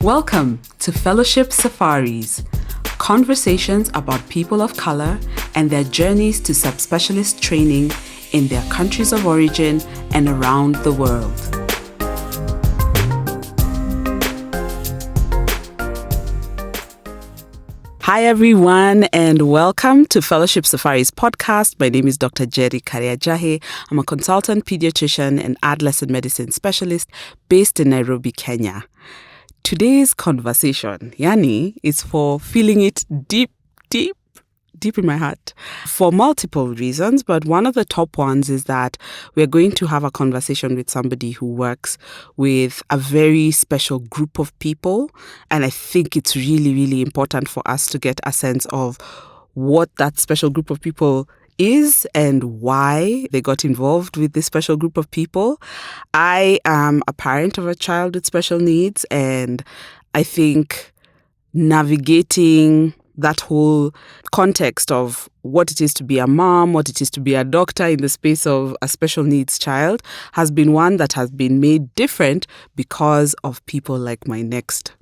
Welcome to Fellowship Safaris, conversations about people of color and their journeys to subspecialist training in their countries of origin and around the world. Hi everyone, and welcome to Fellowship Safaris podcast. My name is Dr. Jerry Kariajahe. I'm a consultant pediatrician and adolescent medicine specialist based in Nairobi, Kenya. Today's conversation, Yani, is for feeling it deep in my heart for multiple reasons. But one of the top ones is that we're going to have a conversation with somebody who works with a very special group of people. And I think it's really, really important for us to get a sense of what that special group of people is and why they got involved with this special group of people. I am a parent of a child with special needs, and I think navigating that whole context of what it is to be a mom, what it is to be a doctor in the space of a special needs child has been one that has been made different because of people like my next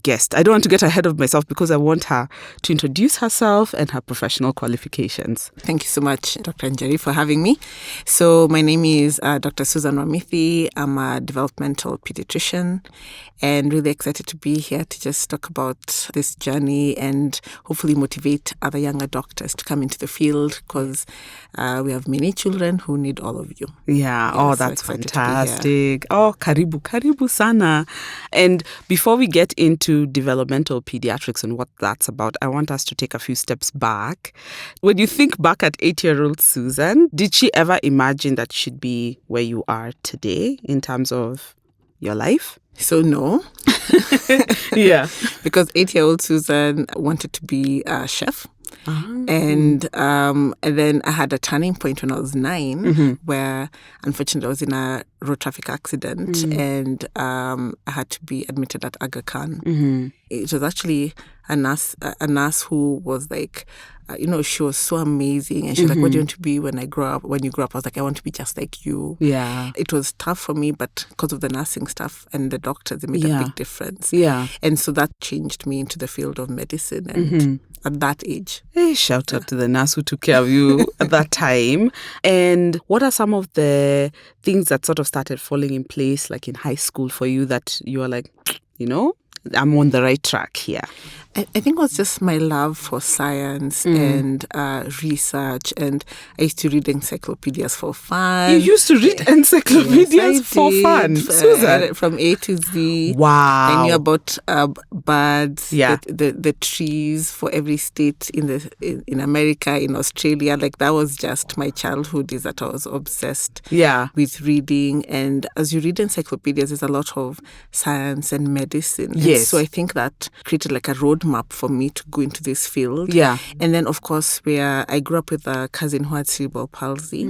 guest. I don't want to get ahead of myself because I want her to introduce herself and her professional qualifications. Thank you so much, Dr. Njeri, for having me. So my name is Dr. Susan Wamithi. I'm a developmental pediatrician and really excited to be here to just talk about this journey and hopefully motivate other younger doctors to come into the field because we have many children who need all of you. Yeah, that's so fantastic. Oh, karibu sana. And before we get into developmental pediatrics and what that's about, I want us to take a few steps back. When you think back at 8-year-old Susan, did she ever imagine that she'd be where you are today in terms of your life? So no. Yeah. Because 8-year-old Susan wanted to be a chef. Uh-huh. And then I had a turning point when I was 9 where unfortunately I was in a road traffic accident and I had to be admitted at Aga Khan. It was actually a nurse who was like, she was so amazing. And she was like, what do you want to be when you grow up? I was like, I want to be just like you. Yeah. It was tough for me, but because of the nursing stuff and the doctors, it made a big difference. Yeah. And so that changed me into the field of medicine and at that age. Hey, shout out to the nurse who took care of you at that time. And what are some of the things that sort of started falling in place, like in high school for you, that you are like, I'm on the right track here? I think it was just my love for science and research, and I used to read encyclopedias for fun. You used to read encyclopedias for fun, Susan? From A to Z. Wow. I knew about birds, yeah. the trees for every state in America, in Australia. Like that was just my childhood, is that I was obsessed with reading. And as you read encyclopedias, there's a lot of science and medicine. Yes. And so I think that created like a roadmap for me to go into this field. Yeah. And then, of course, where I grew up with a cousin who had cerebral palsy.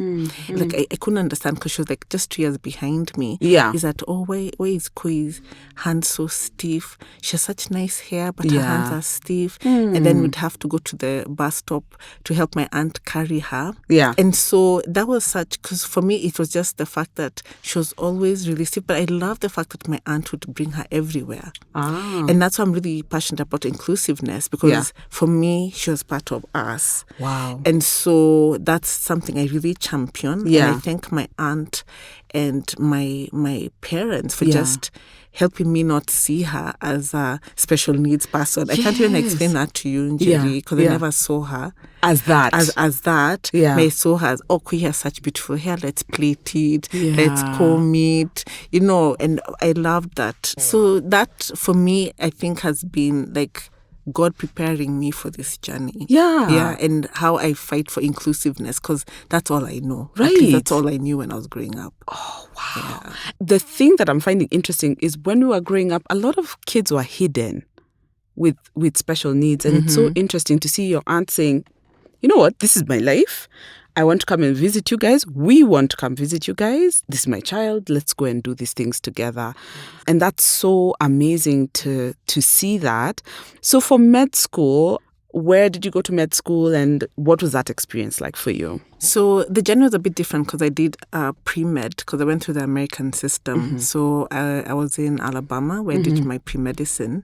Like, I couldn't understand because she was like just 2 years behind me. Yeah. Is that, why is Koi's hands so stiff? She has such nice hair, but her hands are stiff. And then we'd have to go to the bus stop to help my aunt carry her. Yeah. And so that was because for me, it was just the fact that she was always really stiff. But I love the fact that my aunt would bring her everywhere. And that's why I'm really passionate about inclusiveness, because for me, she was part of us. Wow. And so that's something I really champion. Yeah. And I thank my aunt and my parents for just helping me not see her as a special needs person. I can't even explain that to you, Njeri, because I never saw her as that. As that. Yeah. I saw her as, Koi has such beautiful hair, let's plait it, let's comb it, and I loved that. So that, for me, I think has been like God preparing me for this journey. Yeah. And how I fight for inclusiveness, because that's all I know. Right. At least that's all I knew when I was growing up. Oh, wow. Yeah. The thing that I'm finding interesting is when we were growing up, a lot of kids were hidden with special needs. And it's so interesting to see your aunt saying, you know what, this is my life. I want to come and visit you guys. We want to come visit you guys. This is my child. Let's go and do these things together. And that's so amazing to see that. So for med school, where did you go to med school and what was that experience like for you? So the journey was a bit different because I did pre-med because I went through the American system. So I was in Alabama where I did my pre-medicine.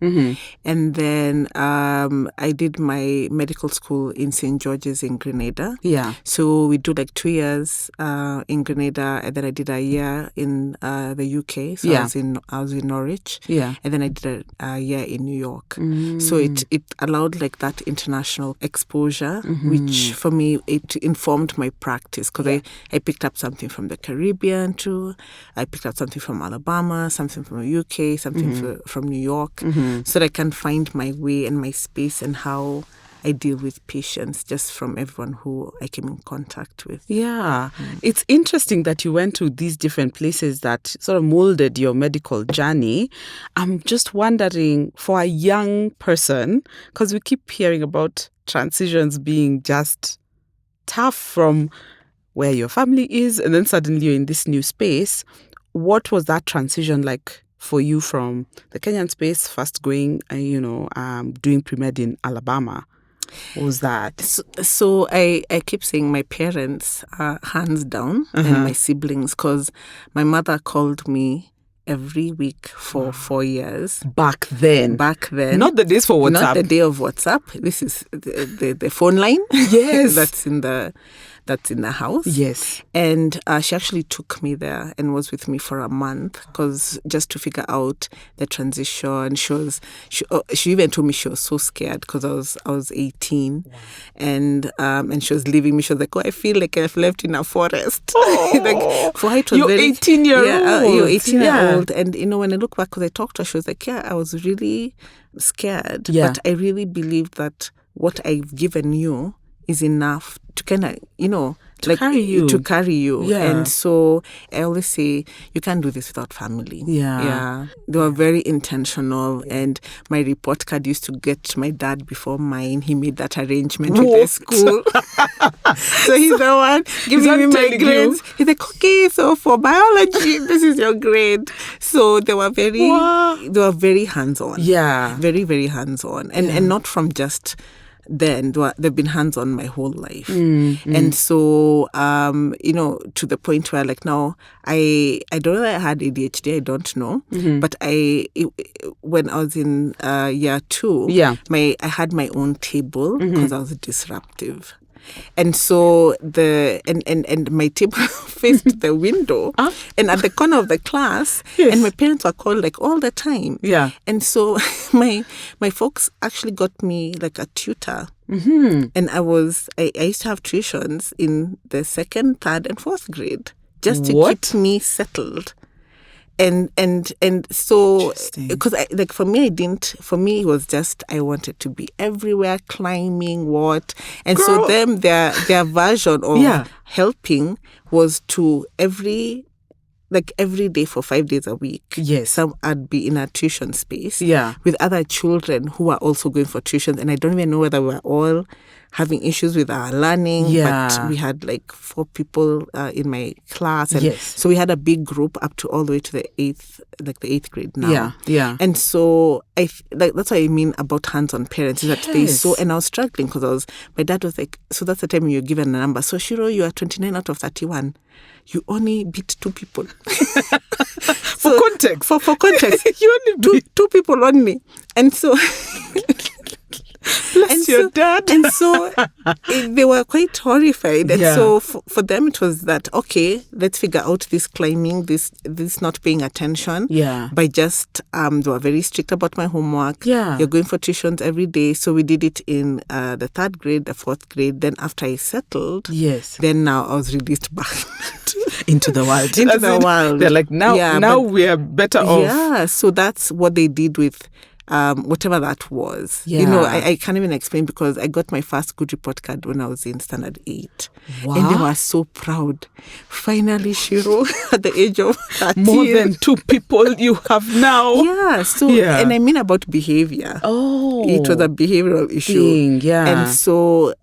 And then I did my medical school in St. George's in Grenada. Yeah. So we do like 2 years in Grenada, and then I did a year in the UK. So I was in Norwich. Yeah. And then I did a year in New York. So it allowed like that international exposure, which for me, it informed my practice because I picked up something from the Caribbean too. I picked up something from Alabama, something from the UK, something from New York, so that I can find my way and my space and how I deal with patients just from everyone who I came in contact with. Yeah. It's interesting that you went to these different places that sort of molded your medical journey. I'm just wondering, for a young person, because we keep hearing about transitions being just tough from where your family is, and then suddenly you're in this new space. What was that transition like for you from the Kenyan space, first going, doing pre-med in Alabama? What was that? So I keep saying my parents are hands down and my siblings, because my mother called me every week for 4 years. Back then. Not the days for WhatsApp. Not the day of WhatsApp. This is the phone line. Yes. that's in the house. Yes. And she actually took me there and was with me for a month, because just to figure out the transition. She even told me she was so scared because I was 18. Wow. And she was leaving me. She was like, I feel like I've left in a forest. Like, for her, it was you're 18-year-old. Yeah, you're 18-year-old. And, when I look back, because I talked to her, she was like, I was really scared. Yeah. But I really believe that what I've given you is enough to kind of, to carry you. Yeah. And so I always say, you can't do this without family. Yeah. They were very intentional. And my report card used to get my dad before mine. He made that arrangement with the school. So he's the one giving me my grades. He's like, okay, so for biology, this is your grade. So they were very hands-on. Yeah. Very, very hands-on. And not from just then. They've been hands-on my whole life. And so, to the point where like now, I don't know that I had ADHD, I don't know. But when I was in year 2, I had my own table because I was disruptive. And so and my table faced the window and at the corner of the class, and my parents were called like all the time. Yeah. And so my folks actually got me like a tutor. And I used to have tuitions in the 2nd, 3rd, and 4th grade just to keep me settled. And so, because for me it was just, I wanted to be everywhere, climbing, and so their version of helping was to every day for 5 days a week. Yes. I'd be in a tuition space with other children who are also going for tuition, and I don't even know whether we're all having issues with our learning, but we had like 4 people in my class, and so we had a big group up to all the way to the 8th grade now. And so that's what I mean about hands-on parents, is that they and I was struggling because my dad was like, so that's the time you're given a number. So Shiro, you are 29 out of 31. You only beat 2 people. For context. For context. You only beat 2 people only. And so bless your dad. And so they were quite horrified. And so for them it was that, okay, let's figure out this climbing, this not paying attention. By just, they were very strict about my homework. You're going for tuitions every day. So we did it in the 3rd grade, the 4th grade. Then after I settled, then now I was released back into the world. They're like, now we are better off. Yeah, so that's what they did with whatever that was. I can't even explain, because I got my first good report card when I was in standard 8. Wow. And they were so proud. Finally, Shiro, at the age of 13. More than 2 people you have now. And I mean about behavior. It was a behavioral issue. And so,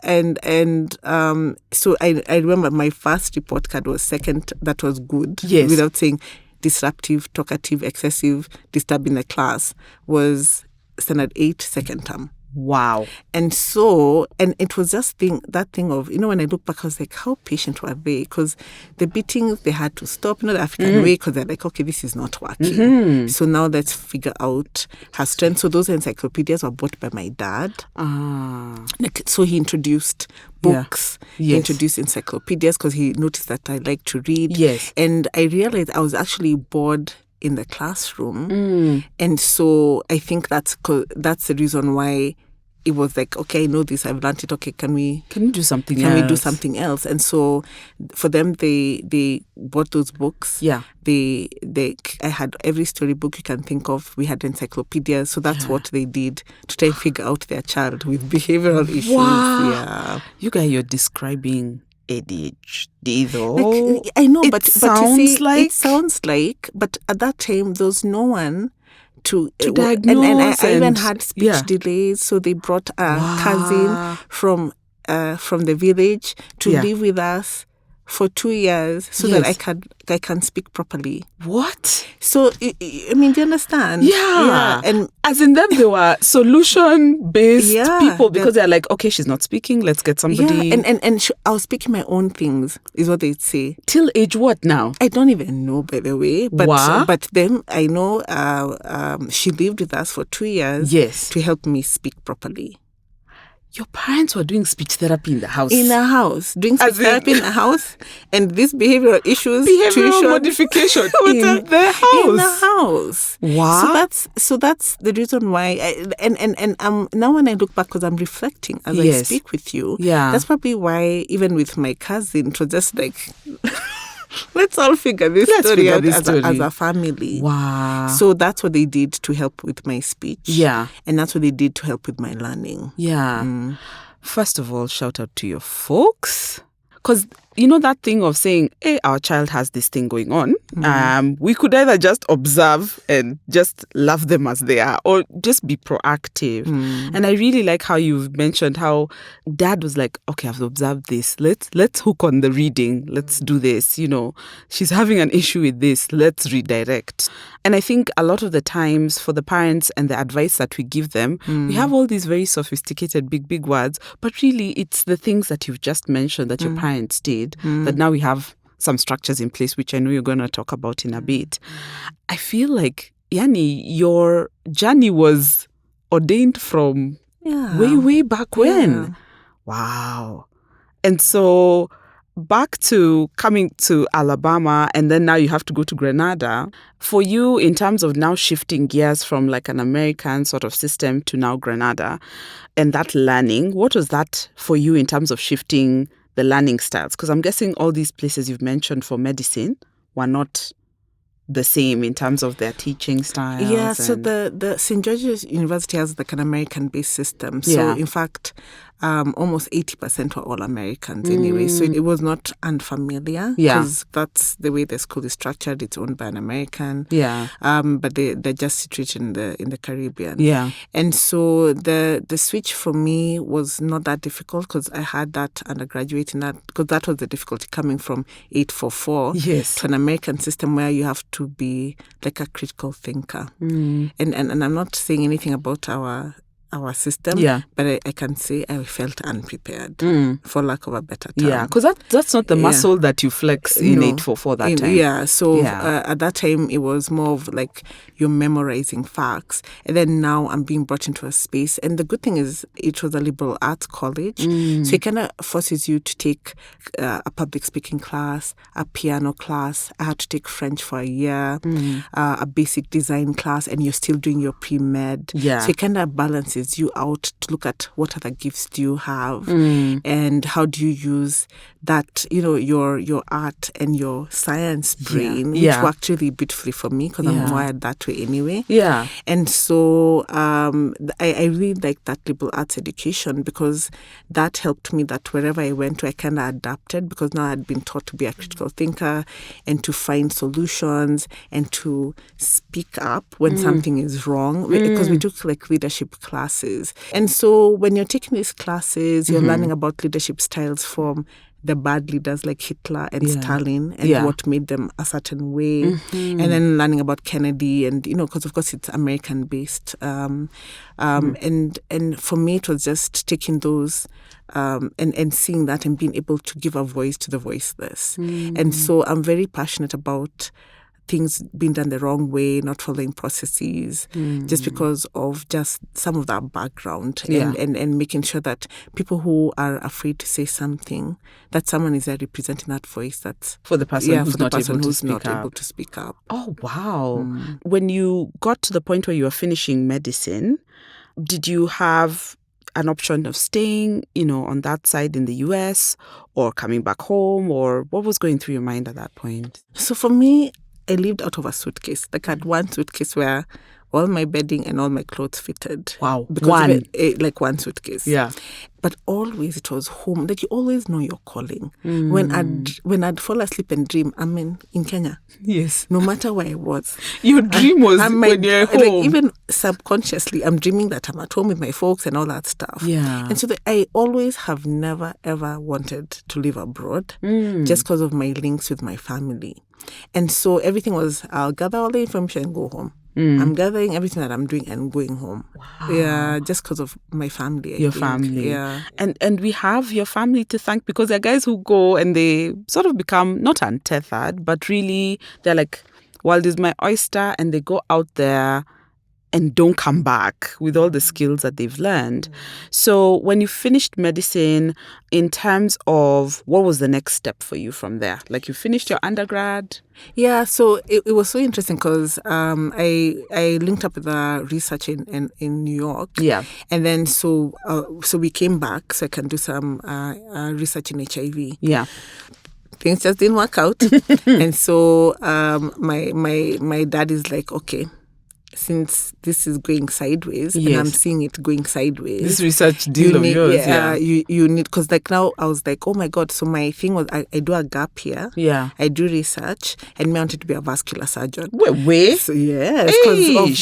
so I remember my first report card was second, that was good. Without saying disruptive, talkative, excessive, disturbing the class, was standard 8, 2nd term. Wow. And it was just that thing of, when I look back, I was like, how patient were they? Because the beatings, they had to stop, the African way, because they're like, okay, this is not working. So now let's figure out her strength. So those encyclopedias were bought by my dad. So he introduced books, he introduced encyclopedias, because he noticed that I like to read. Yes. And I realized I was actually bored in the classroom. And so I think that's the reason why it was like, okay, I know this, I've learned it. Okay, can we do something else? Can we do something else? And so for them, they bought those books. Yeah. I had every storybook you can think of. We had encyclopedias. So that's what they did to try and figure out their child with behavioral issues. Wow. Yeah. You guys, you're describing ADHD though. I know, but it sounds like, but at that time, there was no one to diagnose. And I even had speech delays, so they brought a cousin from the village to live with us for 2 years so that I can speak properly. What? So I mean, do you understand? Yeah. And as in them, they were solution-based people, because they're like, okay, she's not speaking, let's get somebody. Yeah. And I was speaking my own things, is what they'd say. Till age what now? I don't even know, by the way. But then I know she lived with us for 2 years to help me speak properly. Your parents were doing speech therapy in the house? In the house. Doing speech therapy in the house. And these behavioral issues. Behavioral modification in the house. In the house. Wow. So that's the reason why. Now when I look back, because I'm reflecting as I speak with you. Yeah. That's probably why, even with my cousin, it was just like... Let's all figure this story out as a family. Wow. So that's what they did to help with my speech. Yeah. And that's what they did to help with my learning. Yeah. First of all, shout out to your folks. Because you know that thing of saying, hey, our child has this thing going on. We could either just observe and just love them as they are, or just be proactive. And I really like how you've mentioned how dad was like, okay, I've observed this. Let's hook on the reading. Let's do this. She's having an issue with this. Let's redirect. And I think a lot of the times for the parents and the advice that we give them, we have all these very sophisticated, big words, but really it's the things that you've just mentioned that your parents did. That now we have some structures in place, which I know you're going to talk about in a bit. I feel like, Yani, your journey was ordained from way back when. Yeah. Wow. And so back to coming to Alabama, and then now you have to go to Grenada. For you, in terms of now shifting gears from like an American sort of system to now Grenada, and that learning, what was that for you in terms of shifting the learning styles? Because I'm guessing all these places you've mentioned for medicine were not the same in terms of their teaching styles. Yeah, so the St. George's University has like an American-based system. So in fact, almost 80% were all Americans anyway. So it was not unfamiliar because that's the way the school is structured. It's owned by an American. Yeah. But they're just situated in the Caribbean. Yeah. And so the switch for me was not that difficult because I had that undergraduate in that, because that was the difficulty coming from 844 to an American system where you have to be like a critical thinker. And I'm not saying anything about our system, but I can say I felt unprepared, for lack of a better term. Yeah, because that's not the muscle that you flex in 844 that time. Yeah, so at that time it was more of like you're memorizing facts, and then now I'm being brought into a space. And the good thing is it was a liberal arts college, so it kind of forces you to take a public speaking class, a piano class. I had to take French for a year, a basic design class, and you're still doing your pre-med. Yeah. So it kind of balances you out to look at what other gifts do you have and how do you use that, your art and your science brain, which worked really beautifully for me because I'm wired that way anyway. Yeah. And so I really liked that liberal arts education because that helped me that wherever I went to, I kind of adapted because now I had been taught to be a critical thinker and to find solutions and to speak up when something is wrong because we took like leadership classes. And so when you're taking these classes, you're learning about leadership styles from the bad leaders like Hitler and Stalin and what made them a certain way. And then learning about Kennedy and, because of course it's American based. And for me, it was just taking those and seeing that and being able to give a voice to the voiceless. And so I'm very passionate about things being done the wrong way, not following processes, just because of just some of that background and making sure that people who are afraid to say something, that someone is there representing that voice that's for the person who's not able to speak up. Oh, wow. When you got to the point where you were finishing medicine, did you have an option of staying, on that side in the US or coming back home, or what was going through your mind at that point? So for me, I lived out of a suitcase. Like I had one suitcase where all my bedding and all my clothes fitted. Wow. Because one suitcase. Yeah. But always it was home. Like you always know your calling. When I'd fall asleep and dream, I'm in Kenya. Yes. No matter where I was. Your dream was when you're home. Like even subconsciously, I'm dreaming that I'm at home with my folks and all that stuff. Yeah. And so I always have never, ever wanted to live abroad just because of my links with my family. And so everything was, I'll gather all the information and go home. I'm gathering everything that I'm doing and going home. Wow. Yeah, just because of my family. Your family. Yeah. And we have your family to thank, because there are guys who go and they sort of become not untethered, but really they're like, world is my oyster, and they go out there and don't come back with all the skills that they've learned. So when you finished medicine, in terms of what was the next step for you from there? Like you finished your undergrad? Yeah, so it was so interesting because I linked up with a researcher in New York. Yeah. And then so we came back so I can do some research in HIV. Yeah. Things just didn't work out. And so my dad is like, okay, since this is going sideways, and I'm seeing it going sideways. This research deal of yours, you need, because like now I was like, oh my God, so my thing was I do a gap here. Yeah. I do research, and I wanted to be a vascular surgeon. Wait. So, yes,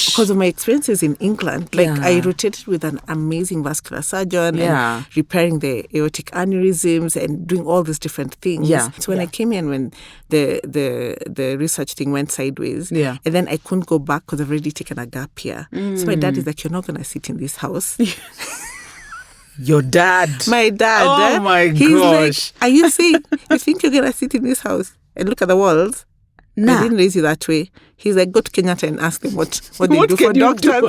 because of my experiences in England. Like I rotated with an amazing vascular surgeon and repairing the aortic aneurysms and doing all these different things. Yeah. So when I came in, when the research thing went sideways, and then I couldn't go back because I've already taken a gap here. So my dad is like, you're not going to sit in this house. Your dad? My dad. Oh my He's gosh. like, are you saying you think you're going to sit in this house and look at the walls? Nah. I didn't raise you that way. He's like, go to Kenyatta and ask them what they do for doctors.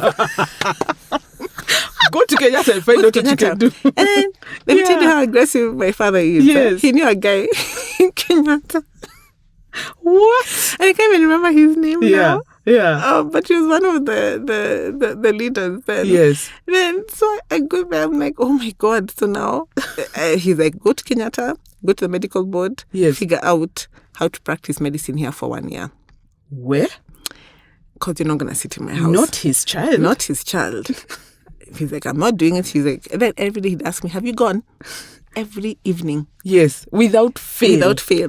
Go to Kenyatta and find out what you can do. And then, let me tell you how aggressive my father is. Yes. He knew a guy in Kenyatta. What? I can't even remember his name now. Yeah. But he was one of the leaders then. Yes. Then so I go there, I'm like, oh my God. So now he's like, go to Kenyatta, go to the medical board, figure out how to practice medicine here for 1 year. Where? Because you're not going to sit in my house. Not his child. Not his child. He's like, I'm not doing it. He's like, and then every day he'd ask me, have you gone? Every evening. Yes. Without fail. Without fail.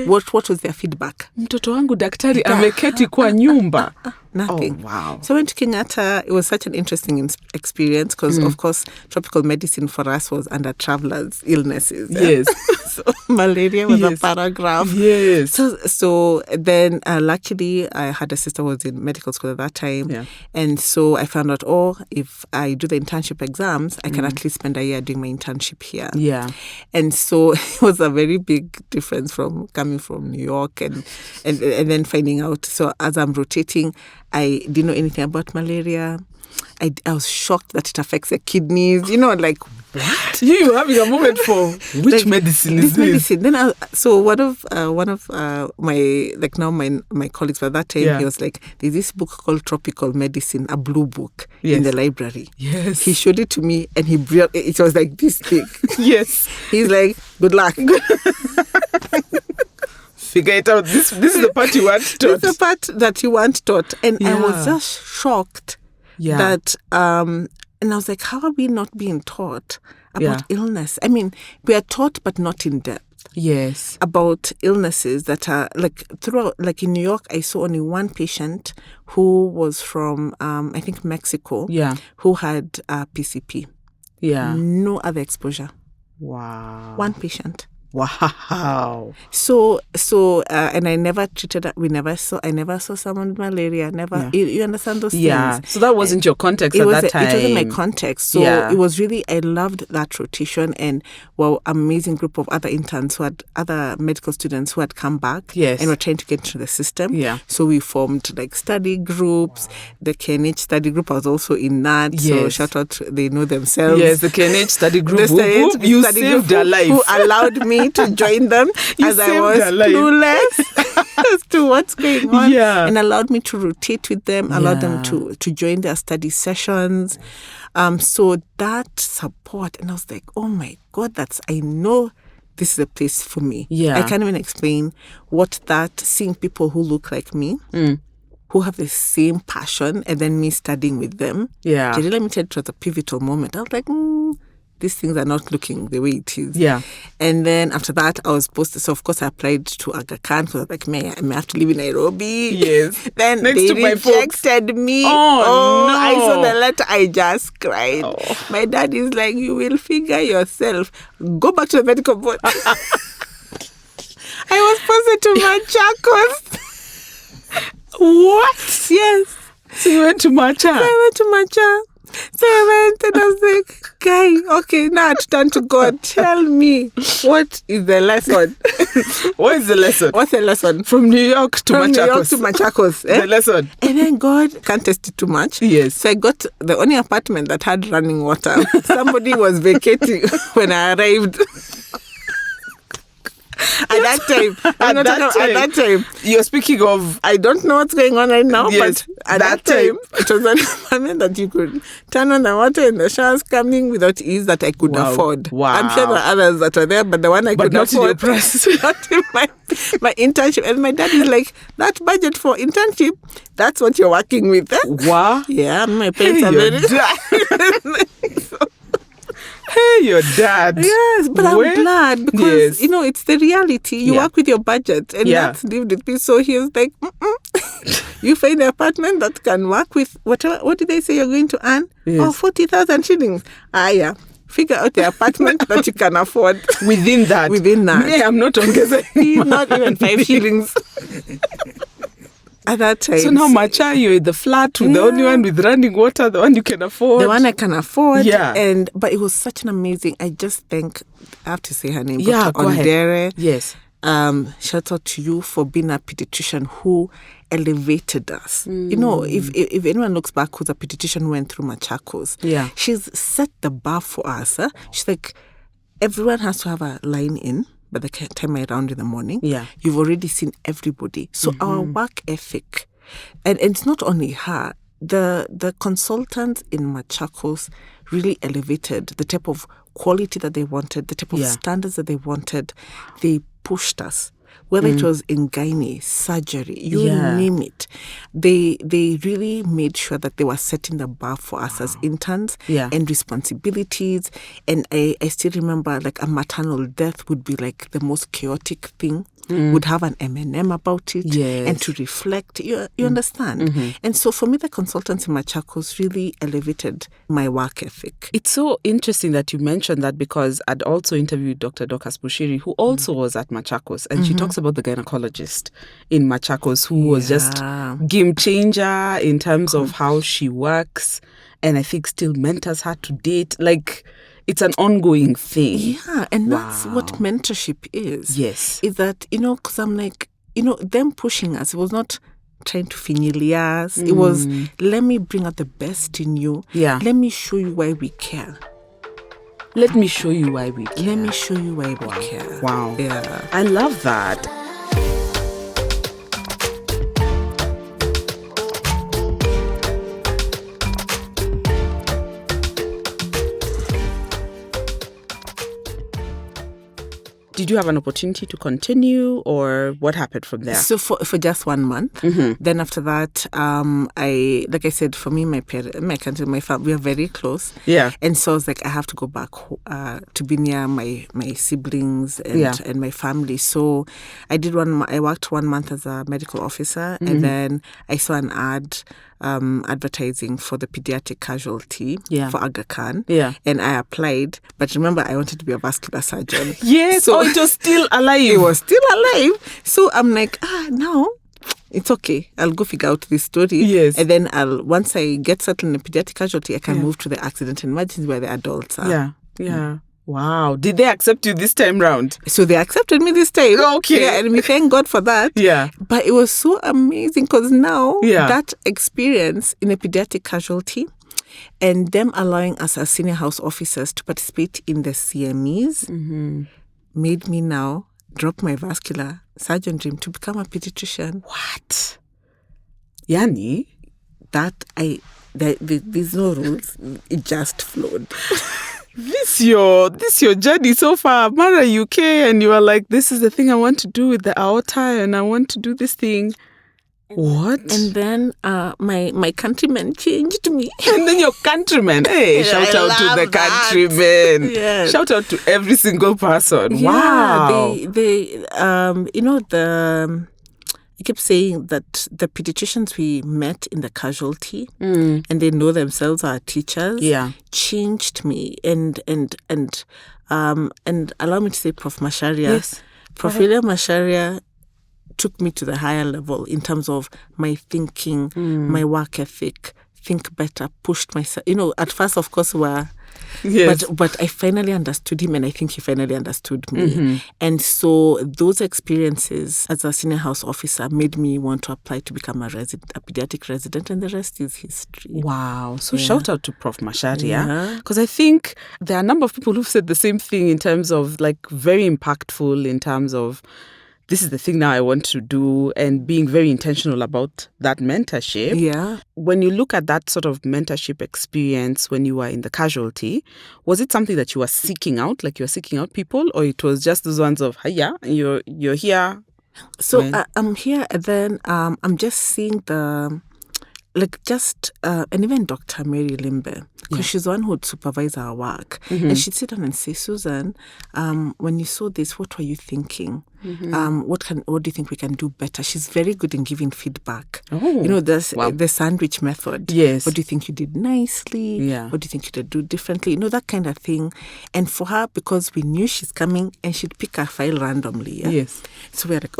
What was their feedback? Mtoto wangu daktari ameketi kwa nyumba. Nothing. Oh, wow. So I went to Kenyatta. It was such an interesting experience because, of course, tropical medicine for us was under travelers' illnesses. Yes. So malaria was a paragraph. Yes. So then, luckily, I had a sister who was in medical school at that time. Yeah. And so I found out, if I do the internship exams, I can at least spend a year doing my internship here. Yeah. And so it was a very big difference from coming from New York and then finding out. So as I'm rotating, I didn't know anything about malaria. I was shocked that it affects the kidneys. Like, what? You having a moment for which medicine is this? Medicine. Then so one of my my colleagues by that time, he was like, there's this book called Tropical Medicine, a blue book in the library. Yes. He showed it to me and it was like this thick. Yes. He's like, good luck. Figure it out. This is the part you want taught. This is the part that you want taught. And I was just shocked that, and I was like, how are we not being taught about illness? I mean, we are taught, but not in depth. Yes. About illnesses that are, like in New York, I saw only one patient who was from, I think, Mexico, who had PCP. Yeah. No other exposure. Wow. One patient. Wow. So, and I never treated. I never saw someone with malaria. Never. Yeah. You understand those Yeah. things? So that wasn't your context at that time. It wasn't my context. So Yeah. it was really. I loved that rotation, and amazing group of other interns other medical students who had come back. Yes. And were trying to get into the system. Yeah. So we formed like study groups. The KNH study group was also in that. Yes. So shout out, they know themselves. Yes, the KNH study group. You saved their life. Who allowed me to join them as I was clueless as to what's going on. Yeah. And allowed me to rotate with them, allowed them to join their study sessions. So that support, and I was like, oh my God, I know this is a place for me. Yeah. I can't even explain what seeing people who look like me, who have the same passion, and then me studying with them. Yeah. Jerry, let me tell you, it was a pivotal moment. I was like, these things are not looking the way it is. Yeah. And then after that, I was posted. So, of course, I applied to Aga Khan because I was like, I may have to live in Nairobi. Yes. Then Next they to my rejected me. Oh, no. I saw the letter. I just cried. Oh. My dad is like, you will figure yourself. Go back to the medical board. I was posted to Machakos. What? Yes. So you went to Macha? So I went to Macha. So I went and I was like, guy, okay, now to turn to God. Tell me, what is the lesson? What is the lesson? What's the lesson? From New York to Machakos. New York to Machakos. The lesson. And then God can't test it too much. Yes. So I got the only apartment that had running water. Somebody was vacating when I arrived. At that time, you're speaking of. I don't know what's going on right now, yes, but at that time, it was an apartment that you could turn on the water and the showers coming without ease that I could afford. Wow. I'm sure there are others that were there, but the one I could not afford. In your price. Not in my internship. And my dad is like, that budget for internship, that's what you're working with. Eh? Wow. Yeah, my parents are very... Hey, your dad. Yes, but I'm glad because, it's the reality. You work with your budget and that's lived with me. So he was like, you find an apartment that can work with whatever. What did they say you're going to earn? Yes. 40,000 shillings. Yeah. Figure out the apartment that you can afford. Within that. Yeah, I'm not on not even 5 shillings. At that time. So now Macha, you're in the flat with the only one with running water, the one you can afford. The one I can afford. Yeah. But it was such an amazing, I have to say her name. Yeah, Dr. Ondere. Yes. Shout out to you for being a pediatrician who elevated us. If anyone looks back who's a pediatrician who went through Machakos, she's set the bar for us. She's like, everyone has to have a line in. By the time I round in the morning, you've already seen everybody. So our work ethic, and it's not only her, the consultants in Machakos really elevated the type of quality that they wanted, the type of standards that they wanted. They pushed us. Whether it was in gynae, surgery, you name it. They really made sure that they were setting the bar for us as interns and responsibilities. And I still remember like a maternal death would be like the most chaotic thing. Would have an M&M about it and to reflect. You understand? And so for me, the consultants in Machakos really elevated my work ethic. It's so interesting that you mentioned that because I'd also interviewed Dr. Dorcas Bushiri, who also was at Machakos, and she talks about the gynecologist in Machakos who was just game changer in terms of how she works, and I think still mentors her to date. Like, it's an ongoing thing. Yeah, and that's what mentorship is. Yes. Is that, because I'm like, them pushing us, it was not trying to finally us. It was, let me bring out the best in you. Yeah. Let me show you why we care. Let me show you why we care. Let me show you why we care. Wow. Yeah. I love that. Did you have an opportunity to continue, or what happened from there? So for just 1 month, then after that, like I said, for me, my parents, my country, my family, we are very close. Yeah. And so I was like, I have to go back to be near my siblings and my family. So I worked 1 month as a medical officer, and then I saw an ad advertising for the pediatric casualty for Aga Khan. Yeah. And I applied. But remember, I wanted to be a vascular surgeon. Yes. So it was still alive. It was still alive. So I'm like, no. It's okay. I'll go figure out this story. Yes. And then once I get settled in a pediatric casualty, I can move to the accident and emergency where the adults are. Yeah. Yeah. Wow. Did they accept you this time round? So they accepted me this time. Okay. Yeah, and we thank God for that. Yeah. But it was so amazing because now that experience in a pediatric casualty and them allowing us as senior house officers to participate in the CMEs made me now drop my vascular surgeon dream to become a pediatrician. What? Yani? There's no rules. It just flowed. This your journey so far. Mara UK, and you are like, this is the thing I want to do with the aorta, and I want to do this thing. What? And then my countrymen changed me. And then your countrymen. Hey, shout out to the countrymen. Yes. Shout out to every single person. Yeah, Wow. they I keep saying that the pediatricians we met in the casualty and they know themselves are teachers changed me and allow me to say Prof. Masharia. Yes. Prof. William Masharia took me to the higher level in terms of my thinking, my work ethic, think better, pushed myself. At first, of course, but I finally understood him, and I think he finally understood me. And so those experiences as a senior house officer made me want to apply to become a pediatric resident, and the rest is history. Wow. So shout out to Prof. Masharia, because I think there are a number of people who've said the same thing in terms of very impactful in terms of this is the thing now I want to do, and being very intentional about that mentorship. Yeah. When you look at that sort of mentorship experience when you were in the casualty, was it something that you were seeking out, like you were seeking out people, or it was just those ones of, you're here? So I'm here, and then I'm just seeing and even Dr. Mary Limbe, because she's the one who would supervise our work. And she'd sit down and say, Susan, when you saw this, what were you thinking? What do you think we can do better? She's very good in giving feedback. The sandwich method. Yes. What do you think you did nicely? Yeah. What do you think you could do differently? That kind of thing. And for her, because we knew she's coming, and she'd pick a file randomly. Yeah? Yes. So we're like,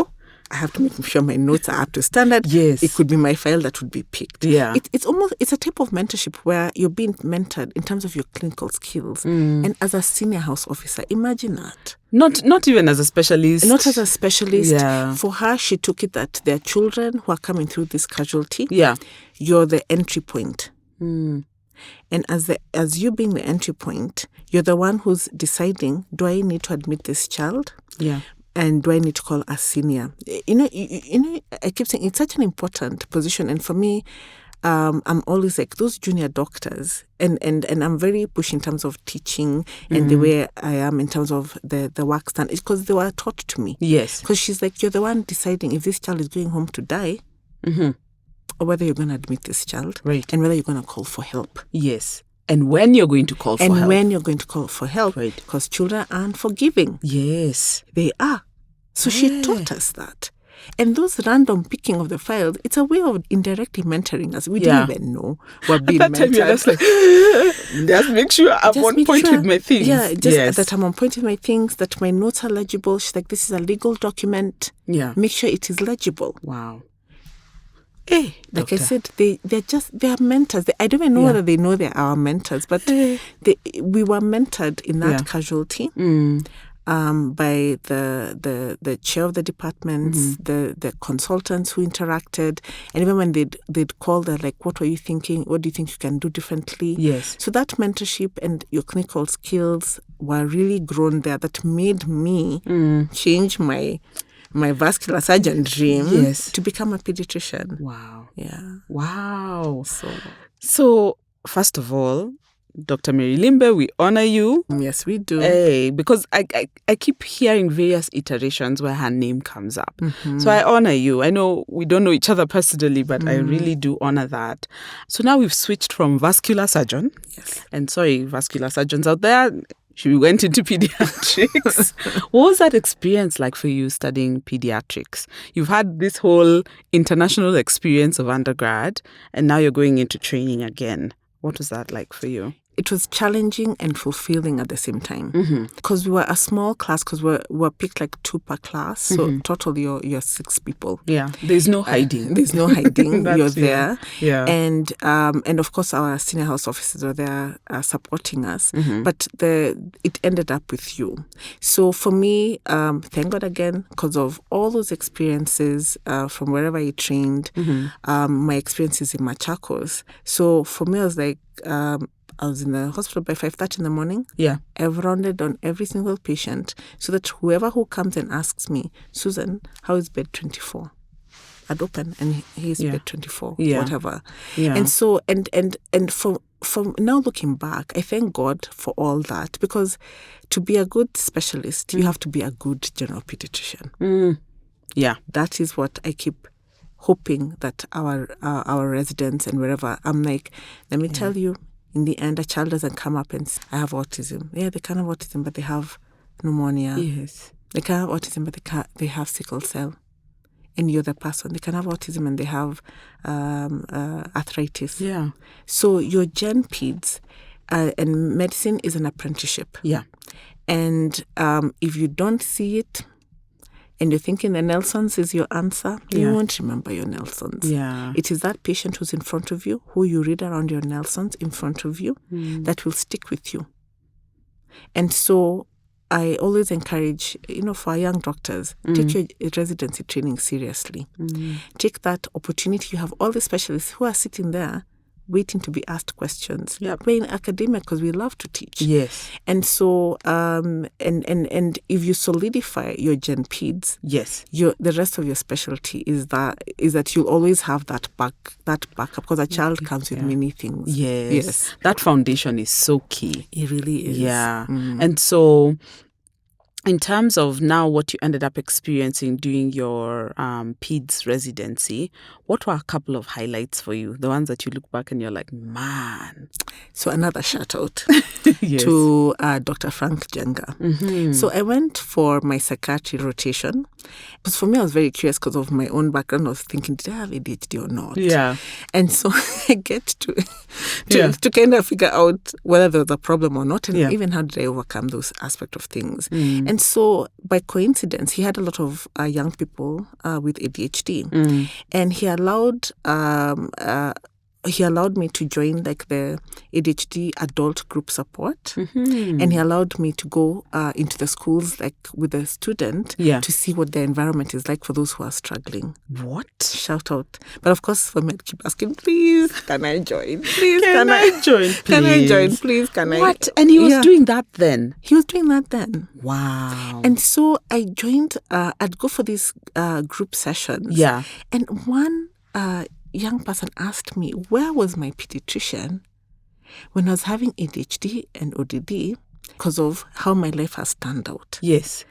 I have to make sure my notes are up to standard. Yes. It could be my file that would be picked. Yeah. It's a type of mentorship where you're being mentored in terms of your clinical skills. And as a senior house officer, imagine that. Not even as a specialist. Not as a specialist. Yeah. For her, she took it that there are children who are coming through this casualty. Yeah. You're the entry point. And as you being the entry point, you're the one who's deciding, do I need to admit this child? Yeah. And do I need to call a senior? I keep saying it's such an important position. And for me, I'm always like those junior doctors. And I'm very pushy in terms of teaching and the way I am in terms of the work stand. It's because they were taught to me. Yes. Because she's like, you're the one deciding if this child is going home to die or whether you're going to admit this child. Right. And whether you're going to call for help. Yes. And when you're going to call for help. And when you're going to call for help. Right. Because children aren't forgiving. Yes. They are. So she taught us that. And those random picking of the files, it's a way of indirectly mentoring us. We didn't even know we're being mentored. At that time, you're just like, just make sure I'm on point with my things. Yeah, that I'm on point with my things, that my notes are legible. She's like, this is a legal document. Yeah. Make sure it is legible. Wow. Like Doctor. I said, they are mentors. I don't even know whether they know they're our mentors, but we were mentored in that casualty. By the chair of the departments, the consultants who interacted, and even when they'd call, they're like, what were you thinking? What do you think you can do differently? Yes. So that mentorship and your clinical skills were really grown there. That made me change my vascular surgeon dream to become a pediatrician. Wow. Yeah. Wow. So first of all, Dr. Mary Limbe, we honor you. Yes, we do. Hey, because I keep hearing various iterations where her name comes up. So I honor you. I know we don't know each other personally, but I really do honor that. So now we've switched from vascular surgeon. Yes. And sorry, vascular surgeons out there, She went into pediatrics. What was that experience like for you studying pediatrics? You've had this whole international experience of undergrad, and now you're going into training again. What was that like for you? It was challenging and fulfilling at the same time. Mm-hmm. Because we were a small class, because we're picked like 2 per class. So total you're 6 people. Yeah. There's no hiding. There's no hiding. You're there. Yeah. And of course our senior house officers were there supporting us. But it ended up with you. So for me, thank God again, because of all those experiences from wherever I trained, my experiences in Machakos. So for me, I was like, I was in the hospital by 5:30 in the morning. Yeah. I've rounded on every single patient so that whoever who comes and asks me, Susan, how is bed 24? I'd open and he's bed 24, whatever. Yeah. And so, and from now looking back, I thank God for all that, because to be a good specialist, you have to be a good general pediatrician. Yeah. That is what I keep hoping that our residents and wherever, I'm like, let me tell you, in the end, a child doesn't come up and say, I have autism. Yeah, they can have autism, but they have pneumonia. Yes. They can have autism, but they have sickle cell. And you're the person. They can have autism and they have arthritis. Yeah. So your gen peds and medicine is an apprenticeship. Yeah. And if you don't see it, and you're thinking the Nelsons is your answer, you won't remember your Nelsons. Yeah. It is that patient who's in front of you, who you read around your Nelsons in front of you, that will stick with you. And so I always encourage, for our young doctors, take your residency training seriously. Take that opportunity. You have all the specialists who are sitting there waiting to be asked questions. Yeah. We're in academia because we love to teach. Yes. And so, and if you solidify your gen peds, yes, the rest of your specialty is that you'll always have that backup, because a child comes with many things. Yes. That foundation is so key. It really is. Yeah. And so, in terms of now what you ended up experiencing during your PEDS residency, what were a couple of highlights for you? The ones that you look back and you're like, man. So another shout out yes. to Dr. Frank Jenga. So I went for my psychiatry rotation. Because for me, I was very curious because of my own background. I was thinking, did I have ADHD or not? Yeah. And so I get to kind of figure out whether there was a problem or not, and even how did I overcome those aspects of things. And so by coincidence, he had a lot of young people with ADHD, and he allowed me to join like the ADHD adult group support, and he allowed me to go into the schools like with the student to see what the environment is like for those who are struggling. What? Shout out. But of course, for me, I'd keep asking, please, can I join? Please, can I join? Please? Can I join? Please, can I? What? And he was doing that then? He was doing that then. Wow. And so I joined, I'd go for these group sessions. Yeah. And one young person asked me, where was my pediatrician when I was having ADHD and ODD because of how my life has turned out? Yes.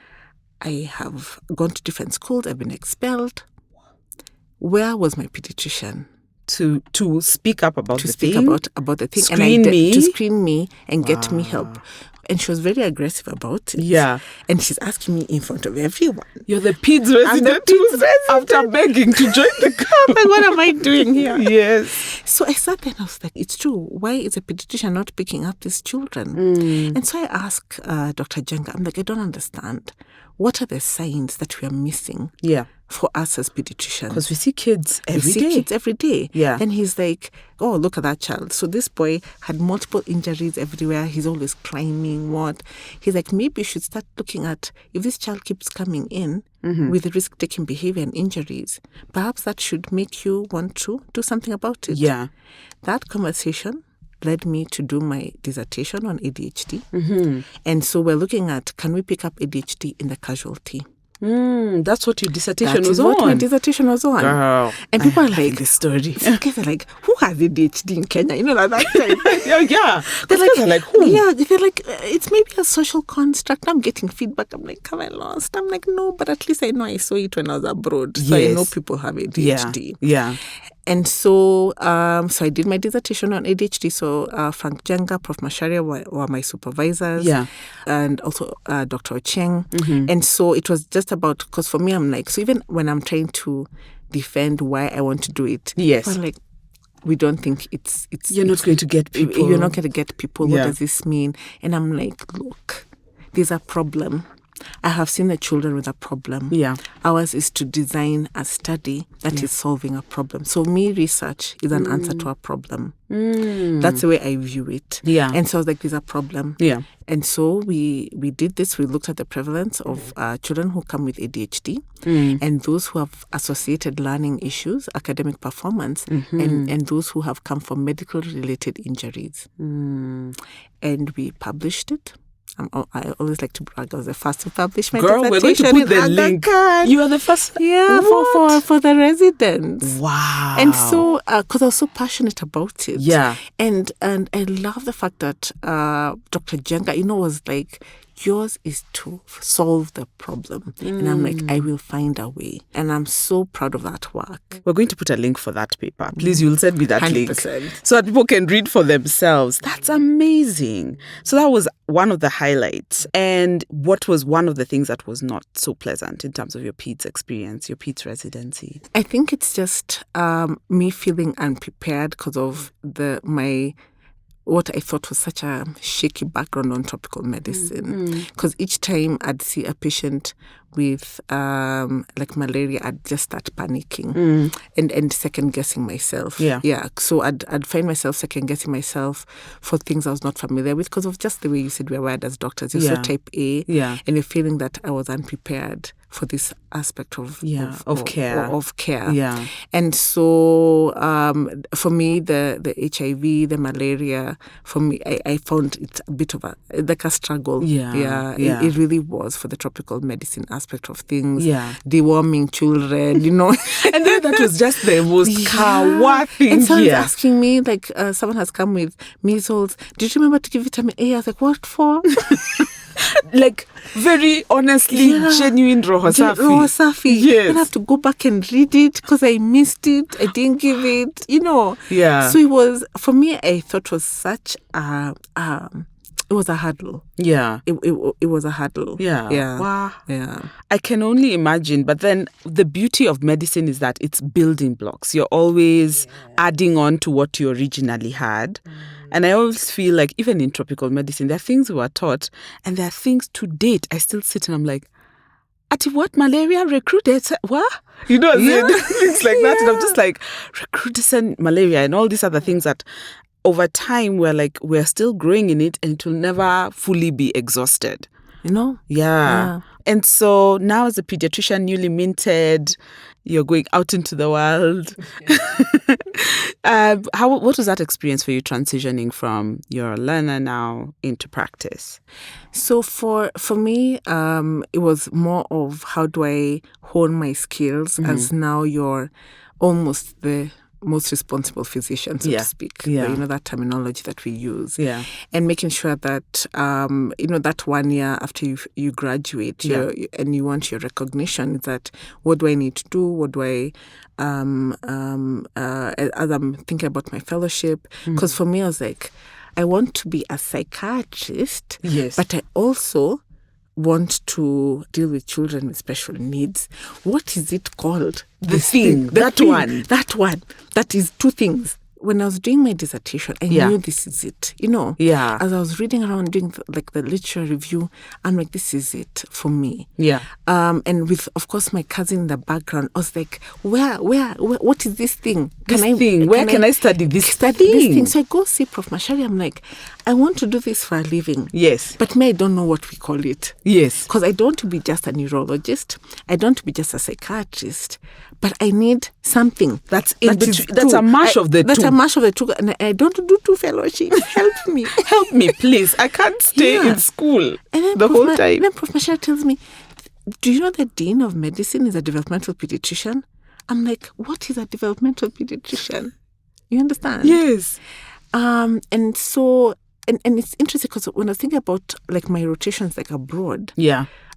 I have gone to different schools. I've been expelled. Where was my pediatrician? To speak up about the thing? About the thing. To screen me and get me help. And she was very aggressive about it. Yeah. And she's asking me in front of everyone. You're the PEDS resident after begging to join the club. Like, what am I doing here? Yes. So I sat there and I was like, it's true. Why is a pediatrician not picking up these children? And so I asked Dr. Jenga, I'm like, I don't understand. What are the signs that we are missing? Yeah. For us as pediatricians. Because we see kids every day. Yeah. Then he's like, oh, look at that child. So this boy had multiple injuries everywhere. He's always climbing. What? He's like, maybe you should start looking at if this child keeps coming in with risk-taking behavior and injuries, perhaps that should make you want to do something about it. Yeah. That conversation led me to do my dissertation on ADHD. And so we're looking at, can we pick up ADHD in the casualty? That's what your dissertation was on. That is what my dissertation was on. Girl, and people are like, the story. They're like, who has ADHD in Kenya? You know, like that time. Yeah. They're like, who? Yeah, they're like, it's maybe a social construct. I'm getting feedback. I'm like, have I lost? I'm like, no, but at least I know I saw it when I was abroad. So I know people have ADHD. Yeah. And so I did my dissertation on ADHD. So Frank Jenga, Prof. Masharia were my supervisors. Yeah. And also Dr. Ocheng. Mm-hmm. And so it was just about, because for me, I'm like, so even when I'm trying to defend why I want to do it, yes, I'm like, we don't think it's you're not going to get people. You're not going to get people. Yeah. What does this mean? And I'm like, look, there's a problem. I have seen the children with a problem. Yeah. Ours is to design a study that is solving a problem. So research is an answer to a problem. That's the way I view it. Yeah. And so I was like, there's a problem. Yeah. And so we did this. We looked at the prevalence of children who come with ADHD and those who have associated learning issues, academic performance, and those who have come from medical-related injuries. And we published it. I always like to brag. I was the first to publish my dissertation. We're going to put the link. You are the first. Yeah, for the residents. Wow. And so, because I was so passionate about it. Yeah. And I love the fact that Dr. Jenga, was like, yours is to solve the problem. And I'm like, I will find a way. And I'm so proud of that work. We're going to put a link for that paper. Please, you'll send me that 100%. link so that people can read for themselves. That's amazing. So that was one of the highlights. And what was one of the things that was not so pleasant in terms of your PEDS experience, your PEDS residency? I think it's just me feeling unprepared because of what I thought was such a shaky background on tropical medicine. Because each time I'd see a patient with like malaria, I'd just start panicking and second guessing myself. Yeah. So I'd find myself second guessing myself for things I was not familiar with because of just the way you said we're wired as doctors. You're so type A, and you're feeling that I was unprepared for this aspect of care. Yeah. And so for me, the HIV, the malaria, for me, I found it a bit of a struggle. It really was for the tropical medicine aspect of things. Deworming children, And then that was just the most kawa thing. And someone's asking me, like, someone has come with measles. Did you remember to give vitamin A? I was like, what for? Like, very honestly, genuine roho safi. Yes. I have to go back and read it because I missed it. I didn't give it, Yeah. So it was, for me, I thought it was such it was a hurdle. Yeah. It was a hurdle. Yeah. Wow. Yeah. I can only imagine. But then the beauty of medicine is that it's building blocks. You're always adding on to what you originally had. And I always feel like even in tropical medicine, there are things we were taught and there are things to date. I still sit and I'm like, Ati what? Malaria recruited? What? Things like that. And I'm just like, recruited malaria and all these other things that over time we're still growing in it and it will never fully be exhausted. Yeah. And so now as a pediatrician, newly minted, you're going out into the world. What was that experience for you transitioning from your learner now into practice? So for me, it was more of how do I hone my skills as now you're almost the most responsible physician, so to speak. That terminology that we use. And making sure that, that 1 year after you graduate and you want your recognition, is that what do I need to do? What do I, as I'm thinking about my fellowship, because for me, I was like, I want to be a psychiatrist, but I also want to deal with children with special needs. What is it called? That one. That is two things. When I was doing my dissertation, I knew this is it. As I was reading around doing the literature review, I'm like, this is it for me. And with, of course, my cousin in the background, I was like, where what is this thing? Where can I study this thing? So I go see Prof. Mashari. I'm like, I want to do this for a living. But I don't know what we call it. Because I don't want to be just a neurologist. I don't want to be just a psychiatrist. But I need something that's in between. That's a mash of the two. That's a mash of the two. And I don't do two fellowships. Help me. Help me, please. I can't stay in school the whole time. Then Prof. Mashar tells me, do you know the Dean of Medicine is a developmental pediatrician? I'm like, what is a developmental pediatrician? You understand? Yes. And so... And it's interesting because when I was thinking about my rotations abroad,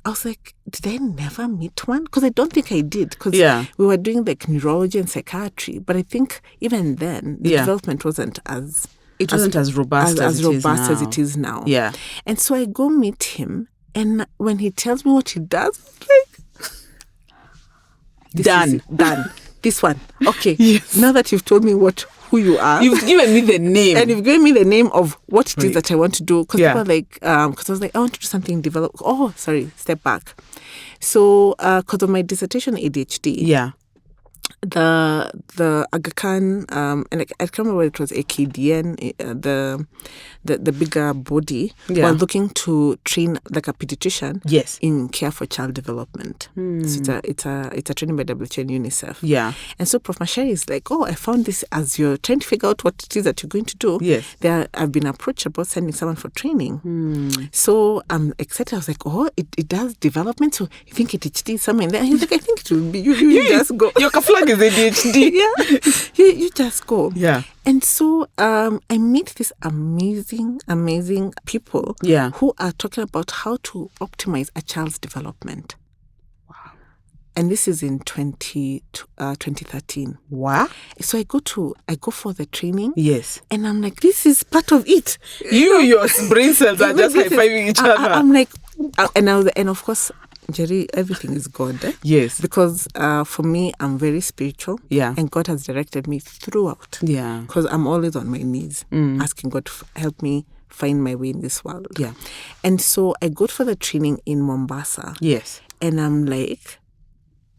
I was like, did I never meet one? Because I don't think I did. Because we were doing like neurology and psychiatry. But I think even then, the development wasn't as... It wasn't as robust as it is now. Yeah. And so I go meet him. And when he tells me what he does, like... Done. This one. Okay. Yes. Now that you've told me who you are. You've given me the name. And you've given me the name of what it is that I want to do. Because people are like, because I was like, I want to do something develop. Oh, sorry, step back. So, because of my dissertation ADHD, the Aga Khan, and I can't remember whether it was AKDN, the bigger body, were looking to train like a pediatrician in care for child develelopment. So it's a training by WHO and UNICEF. Yeah. And so Prof. Mashari is like, oh, I found this as you're trying to figure out what it is that you're going to do. Yes. I've been approached about sending someone for training. So I'm excited. I was like, oh, it does development. So you think ADHD is somewhere in there? And he's like, I think it will be. You just go. Your flag is ADHD. You just go. Yeah. And so I meet these amazing people who are talking about how to optimize a child's development. Wow. And this is in 2013. Wow. So I go for the training. Yes. And I'm like, this is part of it. Your brain cells are just high-fiving each other. I'm like, and of course, Jerry, everything is God. Yes. Because for me, I'm very spiritual. Yeah. And God has directed me throughout. Yeah. Because I'm always on my knees, asking God to help me find my way in this world. Yeah. And so I go for the training in Mombasa. Yes. And I'm like,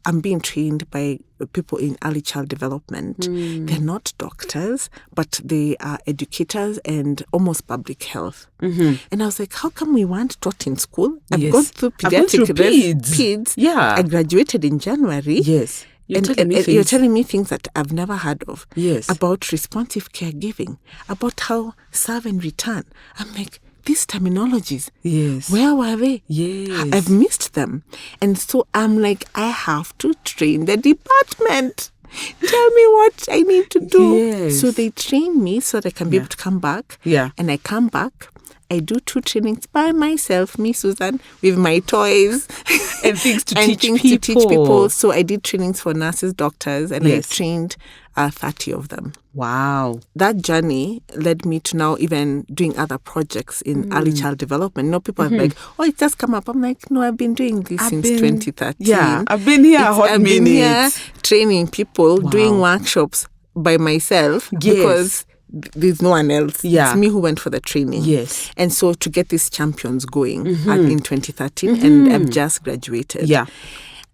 I'm being trained by people in early child development. They're not doctors, but they are educators and almost public health. And I was like, how come we weren't taught in school? I've gone through peds. Yeah. I graduated in January. Yes. You're telling me things that I've never heard of. Yes. About responsive caregiving, about how serve and return. I'm like, these terminologies, where were they? Yes. I've missed them. And so I'm like, I have to train the department. Tell me what I need to do. Yes. So they train me so that I can be able to come back. Yeah. And I come back. I do 2 trainings by myself, me, Susan, with my toys. And things to teach people. So I did trainings for nurses, doctors, and I trained 30 of them. Wow. That journey led me to now even doing other projects in early child development. People are like, oh, it just come up. I'm like, no, I've been doing this since 2013. Yeah, I've been here I've been here training people, doing workshops by myself because there's no one else. Yeah. It's me who went for the training. Yes. And so to get these champions going in 2013, and I've just graduated. Yeah.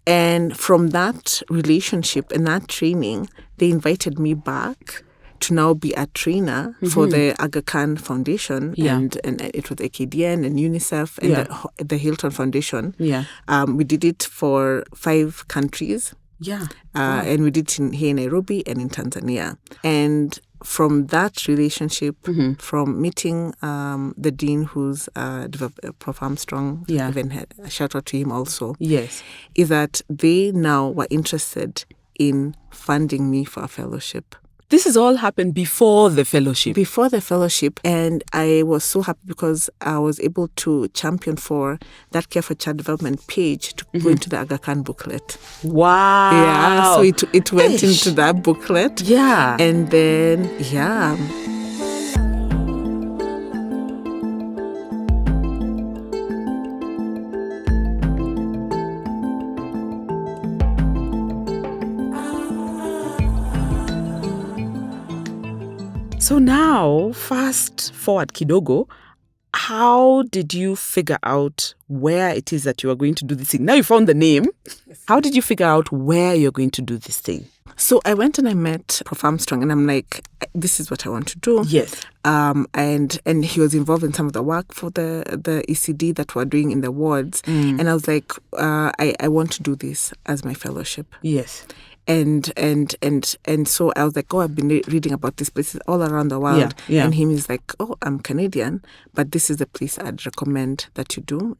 And from that relationship and that training, they invited me back to now be a trainer for the Aga Khan Foundation. Yeah. And it was AKDN and UNICEF and the Hilton Foundation. Yeah. We did it for 5 countries. Yeah. And we did it here in Nairobi and in Tanzania. And from that relationship, from meeting the dean, who's Prof. Armstrong, even had a shout out to him also. Yes, is that they now were interested in funding me for a fellowship. This has all happened before the fellowship. Before the fellowship. And I was so happy because I was able to champion for that Care for Child Development page to go into the Aga Khan booklet. Wow. Yeah. So it went into that booklet. Yeah. And then, So now, fast forward kidogo, how did you figure out where it is that you are going to do this thing? Now you found the name. Yes. How did you figure out where you're going to do this thing? So I went and I met Prof. Armstrong and I'm like, this is what I want to do. Yes. And he was involved in some of the work for the ECD that we're doing in the wards. And I was like, I want to do this as my fellowship. Yes. And so I was like, I've been reading about these places all around the world. Yeah. And him is like, I'm Canadian, but this is the place I'd recommend that you do.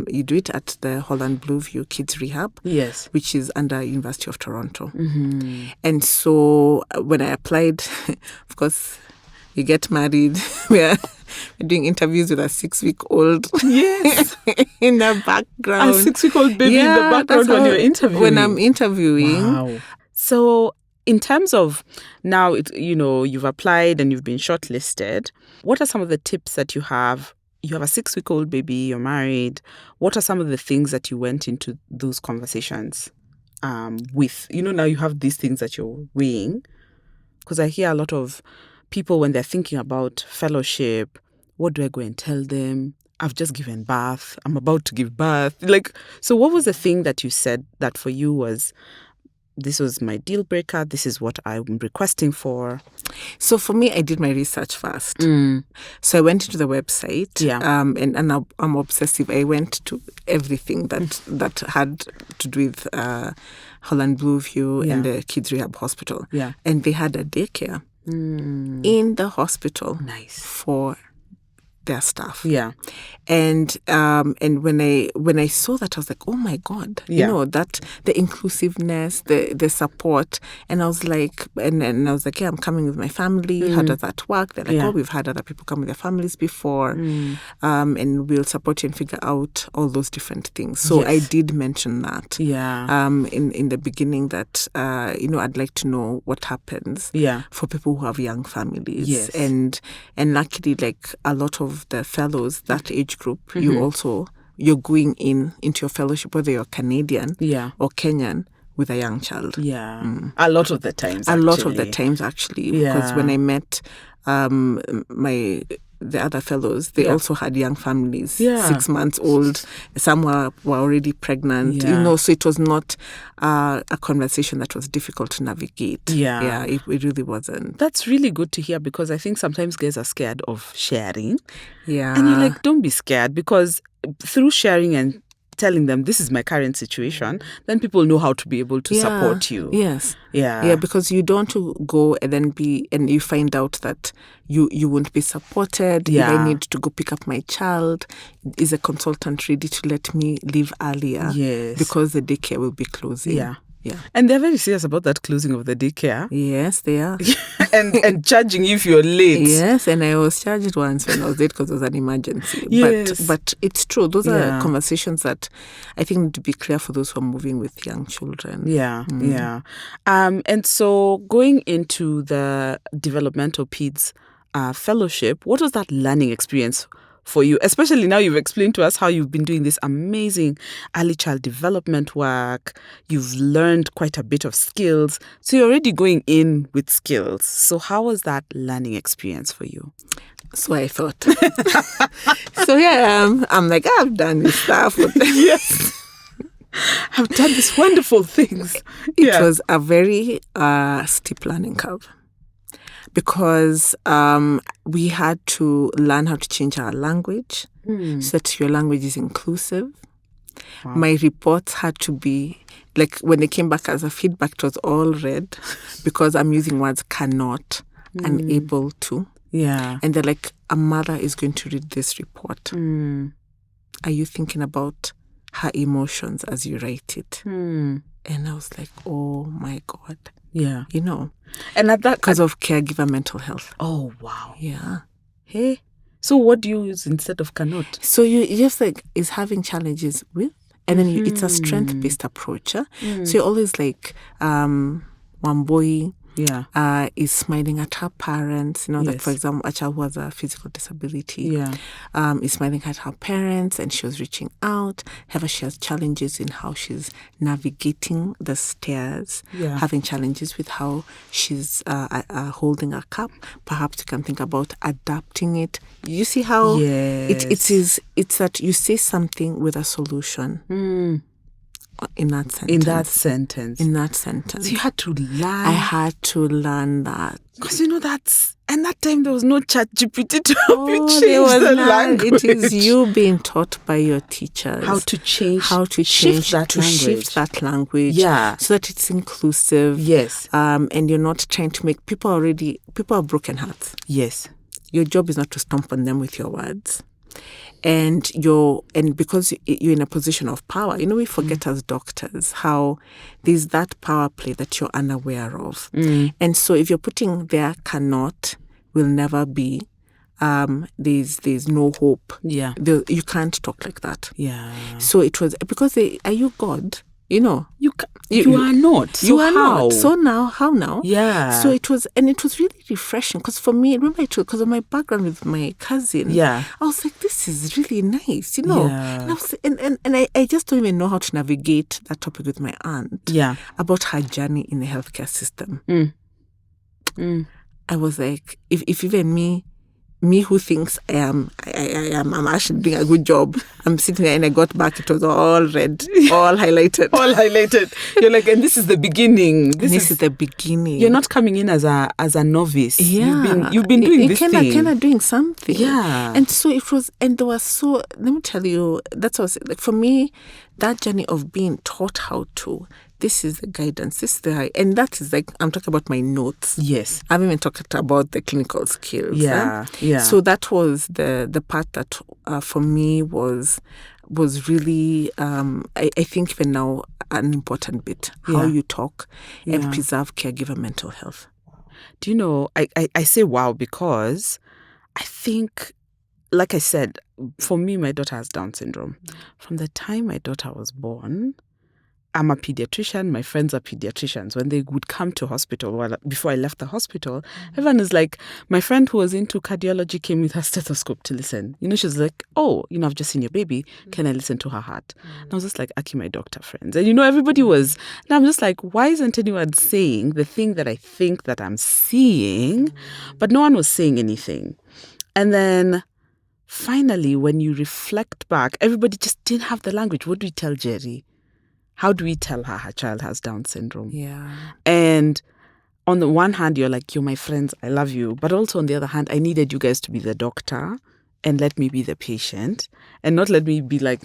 You do it at the Holland Blueview Kids Rehab, yes, which is under University of Toronto. And so when I applied, of course, you get married. we're doing interviews with a 6-week-old. Yes. In the background. A 6-week-old baby in the background when you're interviewing. When I'm interviewing. Wow. So in terms of now, you've applied and you've been shortlisted. What are some of the tips that you have? You have a 6-week-old baby, you're married. What are some of the things that you went into those conversations with? Now you have these things that you're weighing. Because I hear a lot of people when they're thinking about fellowship, what do I go and tell them? I've just given birth. I'm about to give birth. So what was the thing that you said that for you was, this was my deal breaker, this is what I'm requesting for? So for me, I did my research first. So I went into the website, and I'm obsessive. I went to everything that had to do with Holland Blueview and the Kids Rehab Hospital. Yeah. And they had a daycare in the hospital. Nice. For their staff. Yeah. And when I saw that, I was like, oh my God, that the inclusiveness, the support. And I was like, and I was like, yeah, I'm coming with my family. How does that work? They're like, we've had other people come with their families before. And we'll support you and figure out all those different things. So I did mention that. Yeah. In the beginning that, I'd like to know what happens for people who have young families. Yes. And luckily, like a lot of the fellows, that age group, you're going into your fellowship, whether you're Canadian or Kenyan, with a young child. Yeah. A lot of the times, actually. Because when I met the other fellows, they also had young families, 6 months old. Some were already pregnant, so it was not a conversation that was difficult to navigate. It really wasn't. That's really good to hear, because I think sometimes guys are scared of sharing. Yeah. And you're like, don't be scared, because through sharing and telling them this is my current situation, then people know how to be able to support you. Yes. Yeah, because you don't go and then and you find out that you won't be supported. If I need to go pick up my child, is a consultant ready to let me leave earlier? Yes. Because the daycare will be closing. Yeah. And they're very serious about that closing of the daycare. Yes, they are. and charging you if you're late. Yes, and I was charged once when I was late because it was an emergency. Yes. But it's true. Those are conversations that I think need to be clear for those who are moving with young children. Yeah. And so going into the developmental PEDS fellowship, what was that learning experience for you? Especially now you've explained to us how you've been doing this amazing early child development work. You've learned quite a bit of skills. So you're already going in with skills. So how was that learning experience for you? So I thought. So I'm like, I've done this stuff. Yes. I've done these wonderful things. It was a very steep learning curve. Because we had to learn how to change our language so that your language is inclusive. Wow. My reports had to be, like when they came back as a feedback, it was all red because I'm using words cannot, unable to. Yeah. And they're like, a mother is going to read this report. Are you thinking about her emotions as you write it? And I was like, oh my God. Yeah. And at that, because of caregiver mental health. Oh, wow. Yeah. Hey. So what do you use instead of cannot? So you just like is having challenges with, and then it's a strength-based approach. So you're always like, Wamboi is smiling at her parents. That, for example, a child who has a physical disability is smiling at her parents, and she was reaching out. However, she has challenges in how she's navigating the stairs, having challenges with how she's holding a cup. Perhaps you can think about adapting it. You see how it's that you say something with a solution. In that sentence. So you had to learn. I had to learn that. Because and that time there was no ChatGPT to help you change the language. It is you being taught by your teachers. How to shift that language. Yeah. So that it's inclusive. Yes. And you're not trying to make people have broken hearts. Yes. Your job is not to stomp on them with your words. And because you're in a position of power, we forget as doctors how there's that power play that you're unaware of. And so if you're putting there cannot, will never be, there's no hope. Yeah. You can't talk like that. Yeah. So it was because are you God? You know, you are not. So you are how? not. So now, how now? Yeah. So it was really refreshing because for me, remember, because of my background with my cousin. Yeah. I was like, this is really nice, you know. Yeah. And I just don't even know how to navigate that topic with my aunt. Yeah. About her journey in the healthcare system. I was like, if even me who thinks I'm actually doing a good job, I'm sitting there and I got back, it was all red, all highlighted. All highlighted. You're like, and this is the beginning. This is the beginning. You're not coming in as a novice. Yeah. You've been doing this thing. Kind of doing something. Yeah. And so it was, and there was so, let me tell you, that's what I was, like, for me, that journey of being taught how to, this is the guidance, this is the, and that is like, I'm talking about my notes. Yes. I haven't even talked about the clinical skills. Yeah. Yeah. So that was the part that for me was really, I think even now, an important bit, how you talk and preserve caregiver mental health. Do you know, I say wow because I think, like I said, for me, my daughter has Down syndrome. From the time my daughter was born, I'm a pediatrician. My friends are pediatricians. When they would come to hospital, before I left the hospital, everyone is like, my friend who was into cardiology came with her stethoscope to listen. You know, she's like, oh, you know, I've just seen your baby. Can I listen to her heart? And I was just like, Aki, my doctor friends. And, you know, everybody was. And I'm just like, why isn't anyone saying the thing that I think that I'm seeing? But no one was saying anything. And then finally, when you reflect back, everybody just didn't have the language. What do we tell Jerry? How do we tell her child has Down syndrome? Yeah. And on the one hand, you're like, you're my friends, I love you. But also on the other hand, I needed you guys to be the doctor and let me be the patient and not let me be like,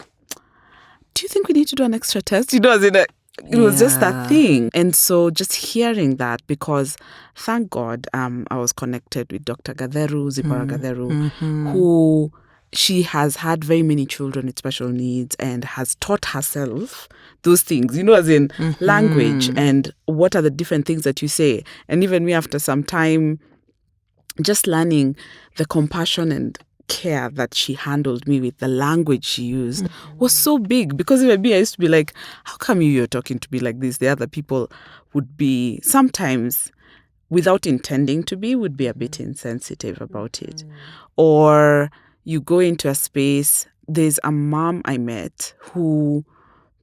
do you think we need to do an extra test? You know, as in it was just that thing. And so just hearing that, because thank God I was connected with Dr. Gatheru, Zipporah Gatheru, who... she has had very many children with special needs and has taught herself those things, you know, as in language and what are the different things that you say. And even me, after some time, just learning the compassion and care that she handled me with, the language she used was so big. Because even me, I used to be like, how come you're talking to me like this? The other people would be sometimes, without intending to be, would be a bit insensitive about it. Or... you go into a space, there's a mom I met who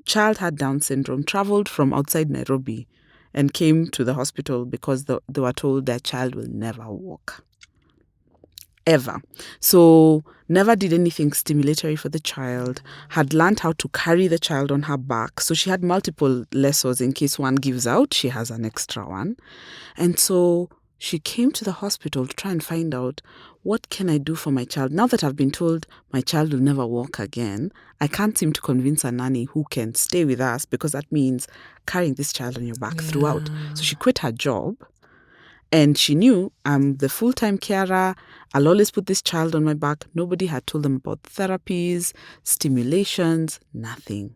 child had Down syndrome, traveled from outside Nairobi and came to the hospital because they were told their child will never walk. Ever. So never did anything stimulatory for the child, had learned how to carry the child on her back. So she had multiple Lesos in case one gives out, she has an extra one. And so she came to the hospital to try and find out, what can I do for my child? Now that I've been told my child will never walk again, I can't seem to convince a nanny who can stay with us because that means carrying this child on your back throughout. So she quit her job and she knew I'm the full-time carer. I'll always put this child on my back. Nobody had told them about therapies, stimulations, nothing.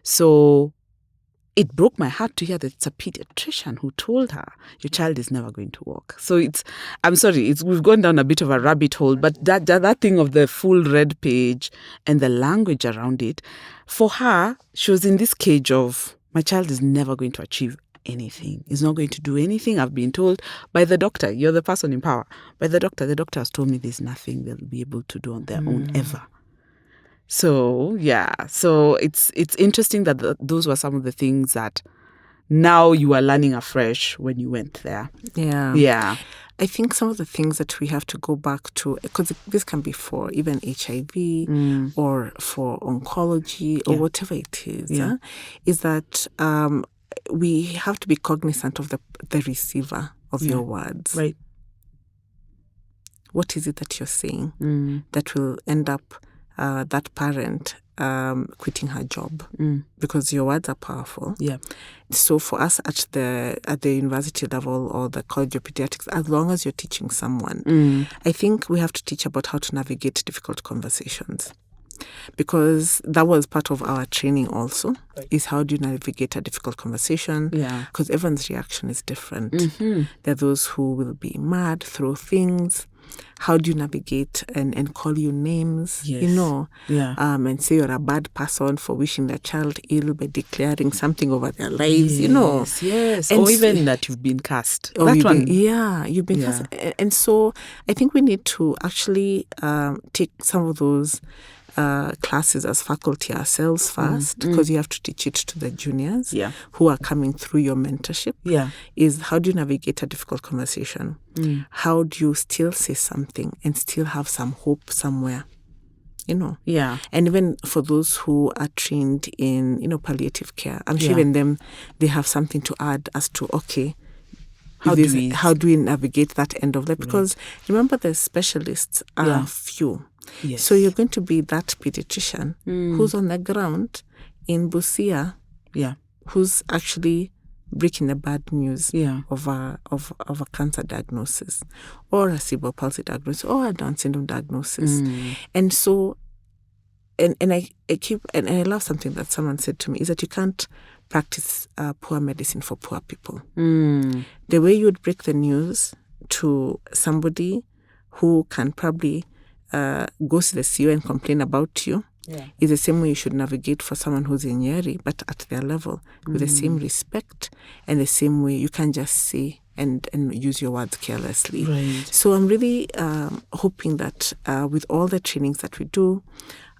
So it broke my heart to hear that it's a pediatrician who told her your child is never going to walk. So we've gone down a bit of a rabbit hole, but that thing of the full red page and the language around it, for her, she was in this cage of, my child is never going to achieve anything. He's not going to do anything. I've been told by the doctor, you're the person in power. By the doctor has told me there's nothing they'll be able to do on their own ever. So, yeah. So it's interesting that those were some of the things that now you are learning afresh when you went there. Yeah. Yeah. I think some of the things that we have to go back to, because this can be for even HIV or for oncology or whatever it is, is that we have to be cognizant of the receiver of your words. Right. What is it that you're saying that will end up that parent quitting her job because your words are powerful. Yeah. So for us at the university level or the College of Pediatrics, as long as you're teaching someone, I think we have to teach about how to navigate difficult conversations. Because that was part of our training also, is how do you navigate a difficult conversation? Yeah. Because everyone's reaction is different. There are those who will be mad, throw things. how do you navigate and call you names, Yes. you know, Yeah. and say you're a bad person for wishing their child ill by declaring something over their lives, you know. Yes. And Or even that you've been cast. Or That you've one. you've been cast. And so I think we need to actually take some of those classes as faculty ourselves first, because you have to teach it to the juniors who are coming through your mentorship. Is how do you navigate a difficult conversation? How do you still say something and still have some hope somewhere? You know, and even for those who are trained in, you know, palliative care, I'm sure even them, they have something to add as to, okay, how do we navigate that end of life? Because remember, the specialists are few. Yes. So you're going to be that pediatrician who's on the ground in Busia, who's actually breaking the bad news of a cancer diagnosis, or a cerebral palsy diagnosis, or a Down syndrome diagnosis. And so, and I love something that someone said to me, is that you can't practice poor medicine for poor people. The way you would break the news to somebody who can probably go to the CEO and complain about you is the same way you should navigate for someone who's in Nyeri, but at their level, with the same respect and the same way. You can't just say and use your words carelessly. So I'm really hoping that with all the trainings that we do,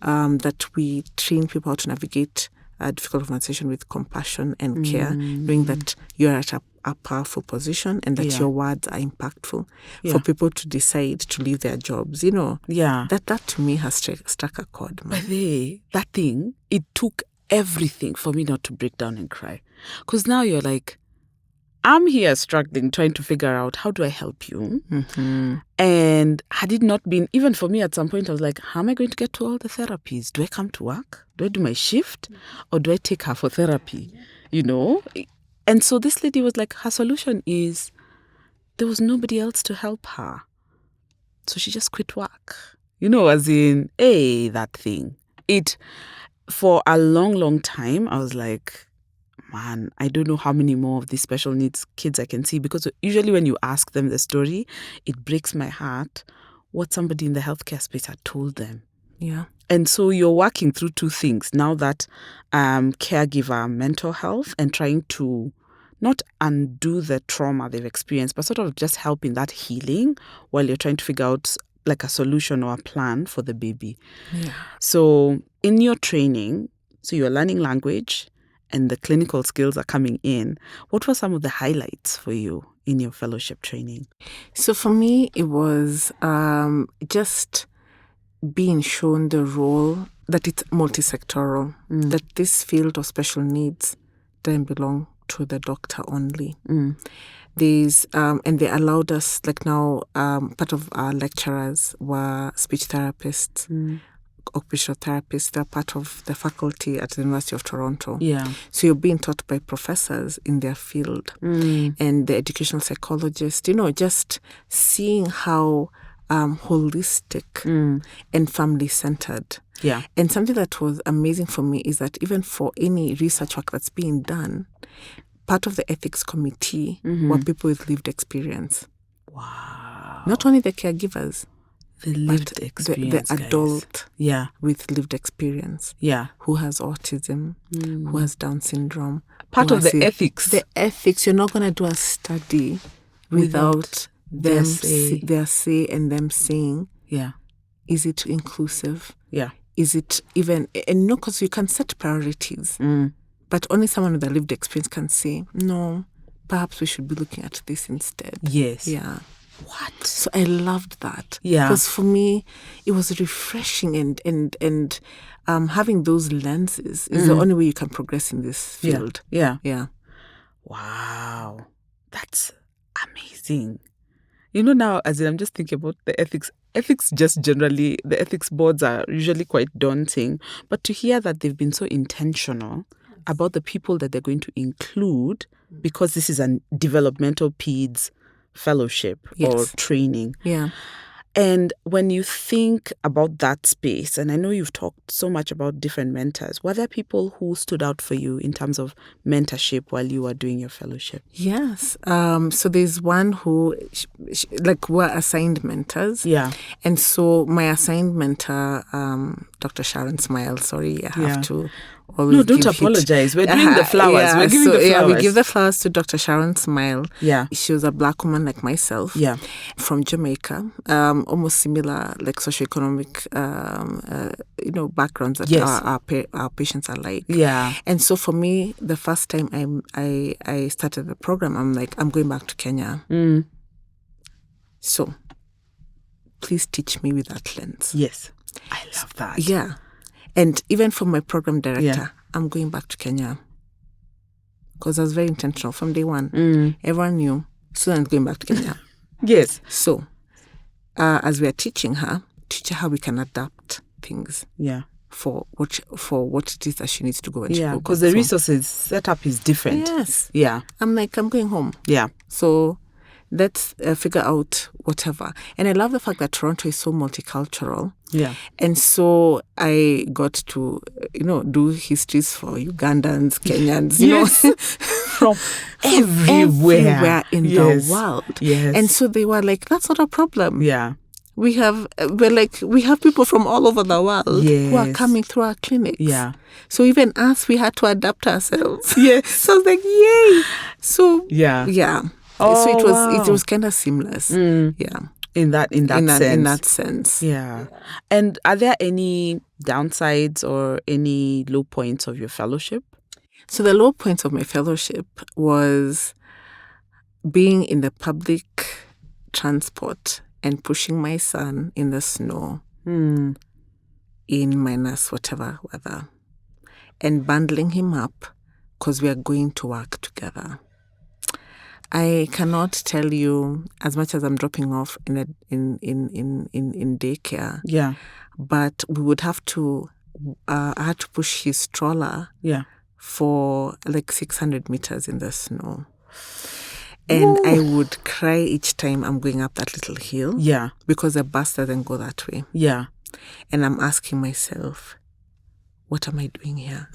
that we train people how to navigate a difficult conversation with compassion and care, knowing that you're at a powerful position and that your words are impactful for people to decide to leave their jobs. You know, that to me has struck a chord. But that thing, it took everything for me not to break down and cry. Because now you're like, I'm here struggling, trying to figure out, how do I help you? And had it not been, even for me at some point, I was like, how am I going to get to all the therapies? Do I come to work? Do I do my shift? Or do I take her for therapy? You know? And so this lady was like, her solution is, there was nobody else to help her. So she just quit work. You know, as in, that thing. For a long, long time, I was like, man, I don't know how many more of these special needs kids I can see, because usually when you ask them the story, it breaks my heart what somebody in the healthcare space had told them. And so you're working through two things now, that caregiver mental health, and trying to not undo the trauma they've experienced, but sort of just helping that healing while you're trying to figure out like a solution or a plan for the baby. So in your training, so you're learning language, and the clinical skills are coming in. What were some of the highlights for you in your fellowship training? So for me, it was just being shown the role that it's multisectoral, that this field of special needs doesn't belong to the doctor only. There's and they allowed us, like now, part of our lecturers were speech therapists, occupational therapists. They're part of the faculty at the University of Toronto. So you're being taught by professors in their field, and the educational psychologists, you know, just seeing how holistic and family-centered. And something that was amazing for me is that even for any research work that's being done, part of the ethics committee were people with lived experience. Wow. Not only the caregivers, the lived experience, the adult with lived experience, who has autism, who has Down syndrome. Part of the ethics. The ethics, you're not going to do a study without them their say and them saying, is it inclusive? Is it even, and no, because you can set priorities, but only someone with a lived experience can say, no, perhaps we should be looking at this instead. What? So I loved that. Because for me, it was refreshing, and having those lenses is the only way you can progress in this field. Wow. That's amazing. You know, now, as in, I'm just thinking about the ethics. Ethics just generally, the ethics boards are usually quite daunting. But to hear that they've been so intentional about the people that they're going to include, because this is a developmental PEDS fellowship or training. And when you think about that space, and I know you've talked so much about different mentors, were there people who stood out for you in terms of mentorship while you were doing your fellowship? Yes. So there's one who, were assigned mentors. Yeah. And so my assigned mentor, Dr. Sharon Smile, sorry, I have to always No, don't apologize. We're doing the flowers. We're giving the flowers. Yeah, we give the flowers to Dr. Sharon Smile. Yeah. She was a Black woman like myself. Yeah. From Jamaica. Almost similar, like socioeconomic, backgrounds that our patients are like. Yeah. And so for me, the first time I started the program, I'm like, I'm going back to Kenya. So please teach me with that lens. Yes. I love that. Yeah. And even for my program director, I'm going back to Kenya. Because I was very intentional from day one. Everyone knew Susan's going back to Kenya. Yes. So, as we are teach her how we can adapt things. Yeah. For what it is that she needs to go and yeah, because the resources setup is different. Yes. Yeah. I'm going home. Yeah. So let's figure out whatever. And I love the fact that Toronto is so multicultural. Yeah. And so I got to, do histories for Ugandans, Kenyans, from everywhere in the world. Yes. And so they were like, that's not a problem. Yeah. We have people from all over the world who are coming through our clinics. Yeah. So even us, we had to adapt ourselves. Yes. So I was like, yay. So yeah. Oh, so it was kind of seamless. Yeah. In that sense. In that sense. Yeah. And are there any downsides or any low points of your fellowship? So the low points of my fellowship was being in the public transport and pushing my son in the snow in minus whatever weather and bundling him up because we are going to work together. I cannot tell you as much as I'm dropping off in daycare. Yeah. But we would have to. I had to push his stroller. Yeah. For like 600 meters in the snow, and I would cry each time I'm going up that little hill. Yeah. Because the bus doesn't go that way. Yeah. And I'm asking myself, what am I doing here?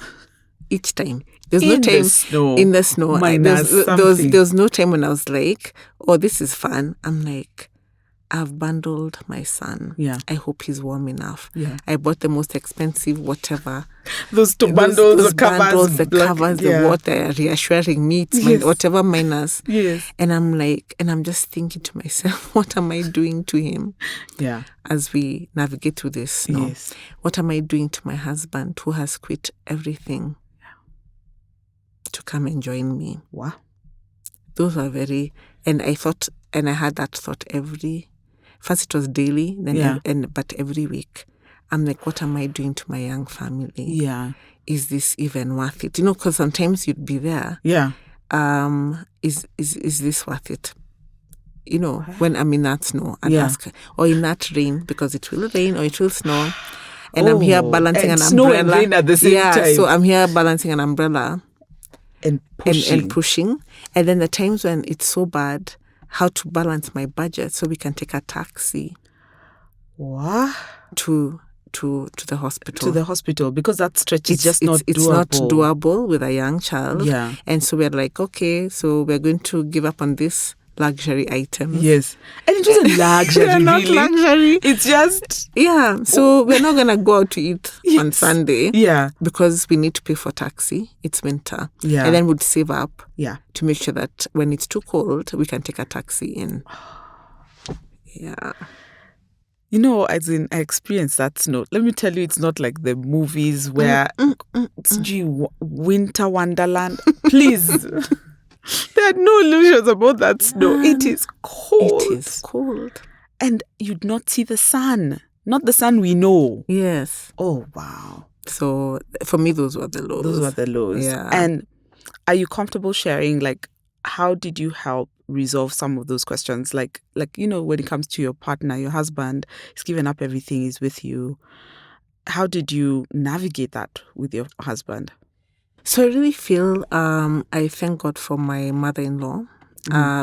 Each time. There's no time in the snow. There was no time when I was like, oh, this is fun. I'm like, I've bundled my son. Yeah. I hope he's warm enough. Yeah. I bought the most expensive whatever. Those bundles, the covers, the water, reassuring me, whatever minus. Yes. And I'm like, and I'm just thinking to myself, what am I doing to him? Yeah. As we navigate through this snow. Yes. What am I doing to my husband who has quit everything to come and join me? Wow. Those are and I thought, and I had that thought first it was daily, but every week. I'm like, what am I doing to my young family? Yeah. Is this even worth it? Because sometimes you'd be there. Yeah. Is this worth it? When I'm in that snow, I'd ask, or in that rain, because it will rain or it will snow. And I'm here balancing an snow umbrella. And rain at the same time. So I'm here balancing an umbrella. And pushing. And then the times when it's so bad, how to balance my budget so we can take a taxi. What? To the hospital. To the hospital, because that stretch is just not doable. It's not doable with a young child. Yeah. And so we're like, okay, so we're going to give up on this luxury item. Yes. And it wasn't luxury, really. Not luxury. It's just... Yeah. So we're not going to go out to eat on Sunday. Yeah. Because we need to pay for taxi. It's winter. Yeah. And then we'd save up. Yeah. To make sure that when it's too cold, we can take a taxi in. Yeah. As in, I experienced that snow. Let me tell you, it's not like the movies where it's winter wonderland. Please. There are no illusions about that snow. It is cold. It is cold. And you'd not see the sun. Not the sun we know. Yes. Oh, wow. So for me, those were the lows. Yeah. And are you comfortable sharing, how did you help resolve some of those questions? When it comes to your partner, your husband, he's given up everything, he's with you. How did you navigate that with your husband? So I really feel I thank God for my mother-in-law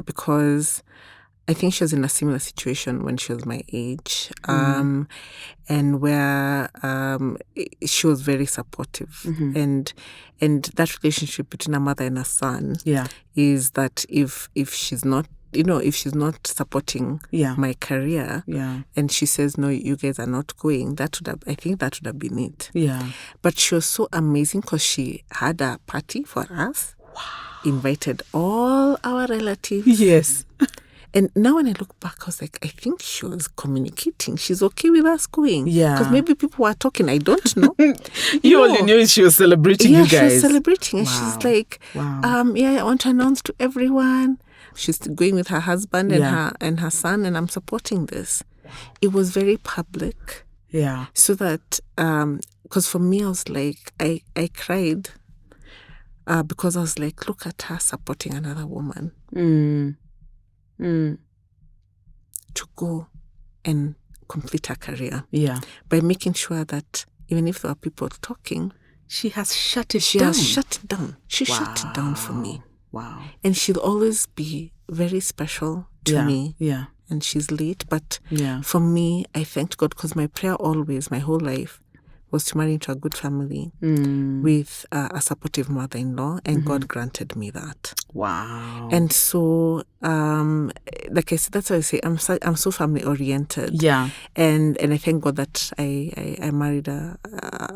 because I think she was in a similar situation when she was my age, and where she was very supportive, and that relationship between a mother and a son is that if she's not, if she's not supporting my career, and she says no, you guys are not going, I think that would have been it. But she was so amazing because she had a party for us, invited all our relatives. Yes. And now when I look back, I was like, I think she was communicating. She's okay with us going. Yeah. Because maybe people were talking. I don't know. You only knew she was celebrating you guys. Yeah, she was celebrating. And she's like, I want to announce to everyone. She's going with her husband and her son, and I'm supporting this. It was very public. Yeah. So that, because for me, I was like, I cried because I was like, look at her supporting another woman. To go and complete her career. Yeah. By making sure that even if there are people talking, she has shut it down. She has shut it down. She shut it down for me. Wow. And she'll always be very special to me. Yeah. And she's late. But for me, I thanked God because my prayer always, my whole life, was to marry into a good family with a supportive mother-in-law, and God granted me that. Wow. And so, like I said, that's why I say I'm so family-oriented. Yeah. And I thank God that I married a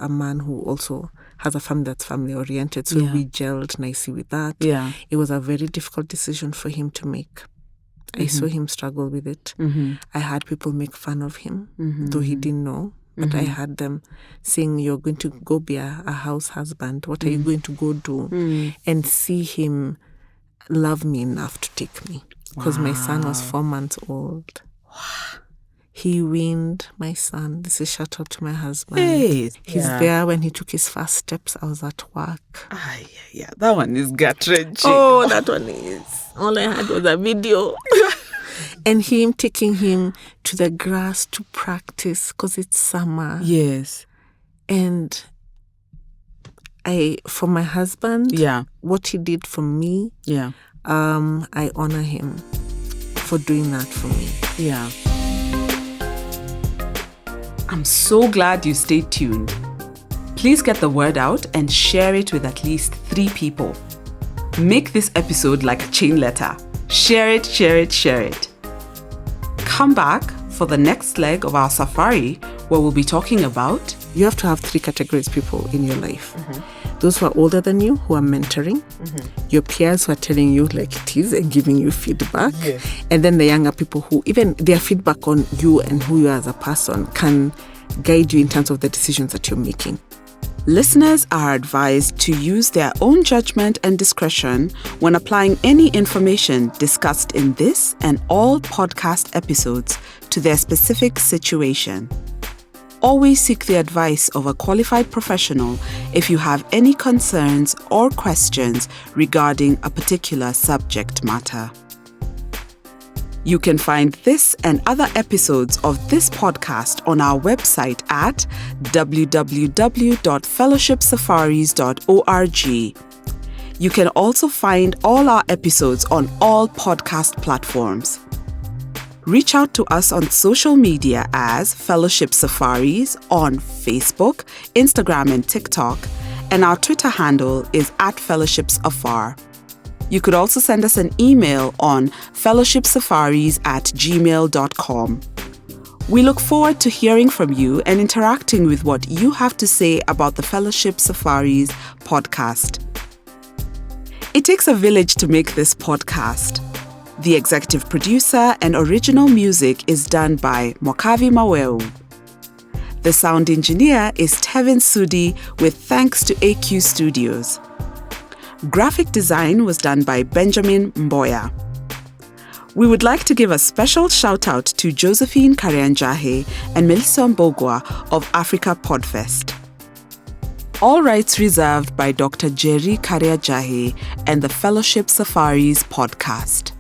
man who also has a family that's family-oriented. So we gelled nicely with that. Yeah. It was a very difficult decision for him to make. I saw him struggle with it. I had people make fun of him, though he didn't know. But I had them saying, you're going to go be a house husband. What are you going to go do? And see him love me enough to take me. Because my son was 4 months old. He weaned my son. This is shout out to my husband. Hey, he's there when he took his first steps. I was at work. Yeah, that one is gut-wrenching. Oh, that one is. All I had was a video. And him taking him to the grass to practice because it's summer. Yes. And for my husband, what he did for me, I honor him for doing that for me. Yeah. I'm so glad you stayed tuned. Please get the word out and share it with at least 3 people. Make this episode like a chain letter. Share it, share it, share it. Come back for the next leg of our safari, where we'll be talking about... You have to have 3 categories of people in your life. Those who are older than you, who are mentoring. Your peers who are telling you like it is and giving you feedback. And then the younger people who, even their feedback on you and who you are as a person, can guide you in terms of the decisions that you're making. Listeners are advised to use their own judgment and discretion when applying any information discussed in this and all podcast episodes to their specific situation. Always seek the advice of a qualified professional if you have any concerns or questions regarding a particular subject matter. You can find this and other episodes of this podcast on our website at www.fellowshipsafaris.org. You can also find all our episodes on all podcast platforms. Reach out to us on social media as Fellowship Safaris on Facebook, Instagram, and TikTok, and our Twitter handle is @fellowshipsafar. You could also send us an email on fellowshipsafaris@gmail.com. We look forward to hearing from you and interacting with what you have to say about the Fellowship Safaris podcast. It takes a village to make this podcast. The executive producer and original music is done by Mokavi Maweu. The sound engineer is Tevin Sudi with thanks to AQ Studios. Graphic design was done by Benjamin Mboya. We would like to give a special shout out to Josephine Karianjahe and Melissa Mbogwa of Africa Podfest. All rights reserved by Dr. Jerry Karianjahe and the Fellowship Safaris podcast.